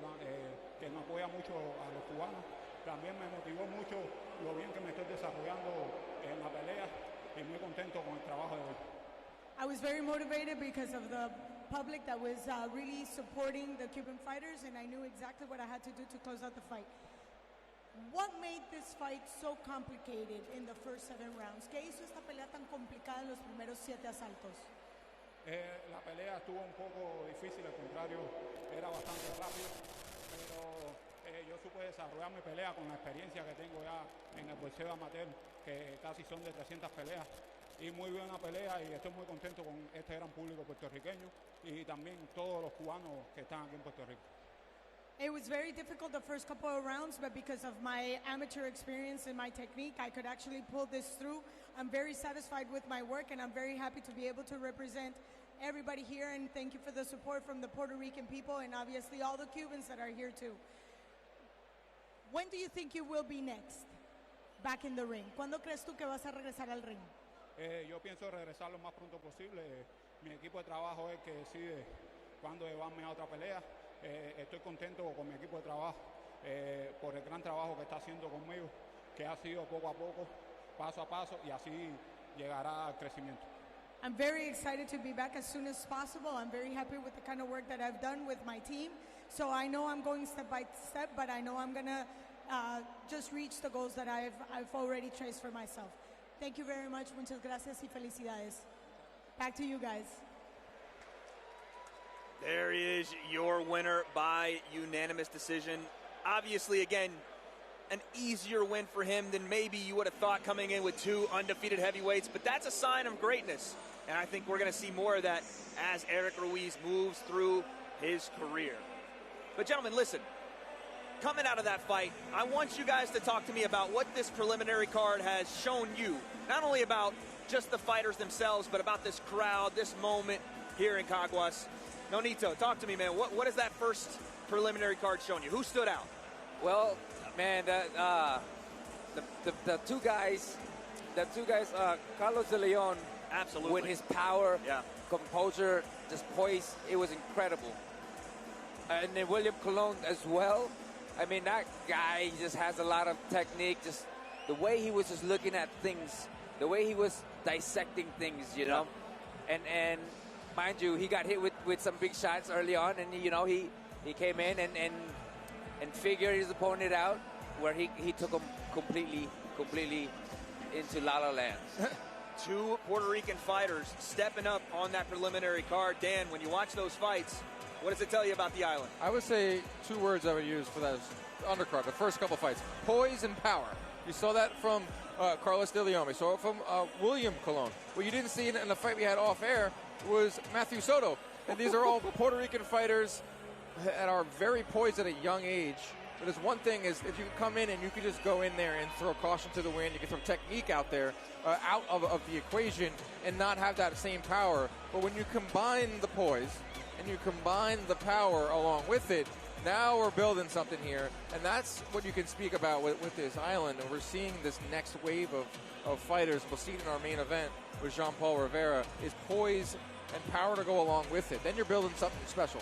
que nos apoya mucho a los cubanos. También me motivó mucho lo bien que me estoy desarrollando en la pelea y muy contento con el trabajo de hoy. I was very motivated because of the public that was really supporting the Cuban fighters, and I knew exactly what I had to do to close out the fight. What made this fight so complicated in the first 7 rounds? ¿Qué hizo esta pelea tan complicada en los primeros 7 asaltos? La pelea estuvo un poco difícil, al contrario, era bastante rápido, pero yo supe desarrollar mi pelea con la experiencia que tengo ya en el boxeo amateur, que casi son de 300 peleas. Y muy buena pelea, y estoy muy contento con este gran público puertorriqueño y también todos los cubanos que están aquí en Puerto Rico. It was very difficult the first couple of rounds, but because of my amateur experience and my technique, I could actually pull this through. I'm very satisfied with my work, and I'm very happy to be able to represent everybody here, and thank you for the support from the Puerto Rican people and obviously all the Cubans that are here too. When do you think you will be next back in the ring? ¿Cuándo crees tú que vas a regresar al ring? Yo pienso regresar lo más pronto posible. Mi equipo de trabajo es el que decide cuándo llevarme a otra pelea. Estoy contento con mi equipo de trabajo por el gran trabajo que está haciendo conmigo, que ha sido poco a poco, paso a paso, y así llegará al crecimiento. I'm very excited to be back as soon as possible. I'm very happy with the kind of work that I've done with my team. So I know I'm going step by step, but I know I'm going to just reach the goals that I've already traced for myself. Thank you very much. Muchas gracias y felicidades. Back to you guys. There is your winner by unanimous decision. Obviously, again, an easier win for him than maybe you would have thought coming in with 2 undefeated heavyweights, but that's a sign of greatness. And I think we're going to see more of that as Eric Ruiz moves through his career. But gentlemen, listen, coming out of that fight, I want you guys to talk to me about what this preliminary card has shown you, not only about just the fighters themselves, but about this crowd, this moment here in Caguas. Nonito, talk to me, man. What has that first preliminary card shown you? Who stood out? Well, man, the two guys, Carlos Deleó, absolutely, with his power, composure, just poise, it was incredible. And then William Cologne as well. I mean, that guy just has a lot of technique. Just the way he was just looking at things, the way he was dissecting things, you know. And mind you, he got hit with some big shots early on, and you know he came in and figured his opponent out, where he took him completely into La La Land. 2 Puerto Rican fighters stepping up on that preliminary card. Dan, when you watch those fights, what does it tell you about the island? I would say 2 words I would use for that undercard, the first couple fights: poise and power. You saw that from Carlos Deleó. You saw it from William Cologne. What you didn't see in the fight we had off air was Matthew Soto. And these are all Puerto Rican fighters that are very poised at a young age. But there's one thing is if you come in and you can just go in there and throw caution to the wind, you can throw technique out there, out of the equation and not have that same power. But when you combine the poise and you combine the power along with it, now we're building something here. And that's what you can speak about with this island. And we're seeing this next wave of fighters. We'll see it in our main event with Jean-Paul Rivera, is poise and power to go along with it. Then you're building something special.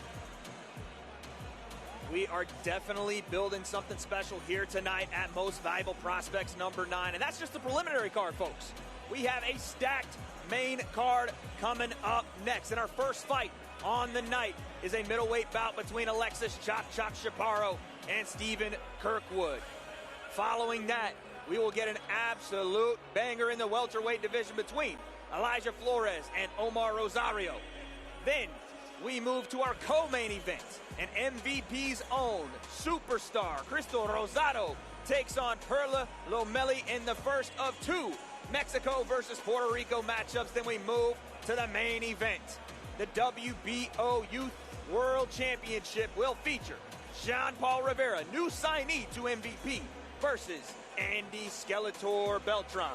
We are definitely building something special here tonight at Most Valuable Prospects number 9. And that's just the preliminary card, folks. We have a stacked main card coming up next. And our first fight on the night is a middleweight bout between Alexis Chop Chaparro and Stephen Kirkwood. Following that, we will get an absolute banger in the welterweight division between Elijah Flores and Omar Rosario. Then we move to our co-main event, and MVP's own superstar Crystal Rosado takes on Perla Lomeli in the first of 2 Mexico versus Puerto Rico matchups. Then we move to the main event. The WBO Youth World Championship will feature Jean-Paul Rivera, new signee to MVP, versus Andy Skeletor Beltran.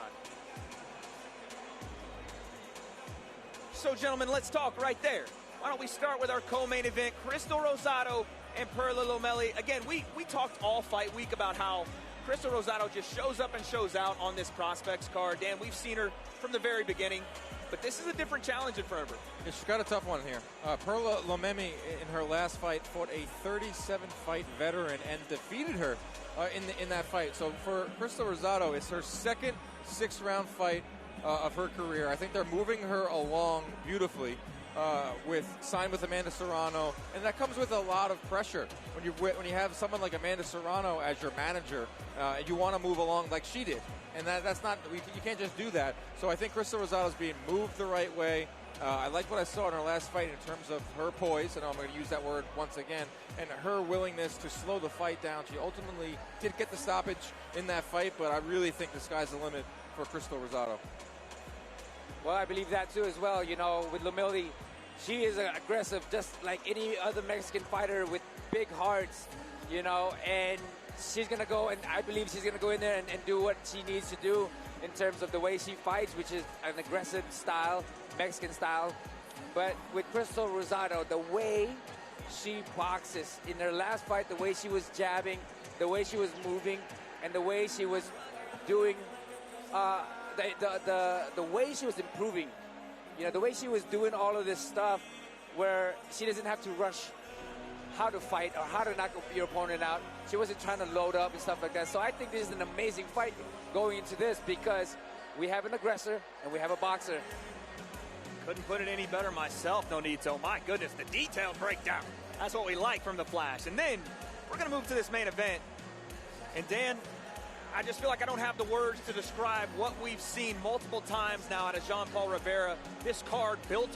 So, gentlemen, let's talk right there. Why don't we start with our co-main event, Crystal Rosado and Perla Lomeli. Again, we talked all fight week about how Crystal Rosado just shows up and shows out on this prospects card. Dan, we've seen her from the very beginning, but this is a different challenge in front of her. Yeah, she's got a tough one here. Perla Lomeli, in her last fight, fought a 37-fight veteran and defeated her in that fight. So for Crystal Rosado, it's her second 6-round fight of her career. I think they're moving her along beautifully. Signed with Amanda Serrano, and that comes with a lot of pressure when you have someone like Amanda Serrano as your manager. You want to move along like she did, and that's not you can't just do that. So I think Crystal Rosado's being moved the right way. I like what I saw in her last fight in terms of her poise, and I'm going to use that word once again, and her willingness to slow the fight down. She ultimately did get the stoppage in that fight, but I really think the sky's the limit for Crystal Rosado. Well, I believe that too as well. You know, with Lomeli, she is aggressive, just like any other Mexican fighter with big hearts, you know, and she's going to go, and I believe she's going to go in there and do what she needs to do in terms of the way she fights, which is an aggressive style, Mexican style. But with Crystal Rosado, the way she boxes in her last fight, the way she was jabbing, the way she was moving, and the way she was doing, the way she was improving. You know, the way she was doing all of this stuff where she doesn't have to rush how to fight or how to knock your opponent out. She wasn't trying to load up and stuff like that. So I think this is an amazing fight going into this because we have an aggressor and we have a boxer. Couldn't put it any better myself, Nonito. My goodness, the detailed breakdown. That's what we like from the Flash. And then we're going to move to this main event. And Dan, I just feel like I don't have the words to describe what we've seen multiple times now out of Jean-Paul Rivera. This card built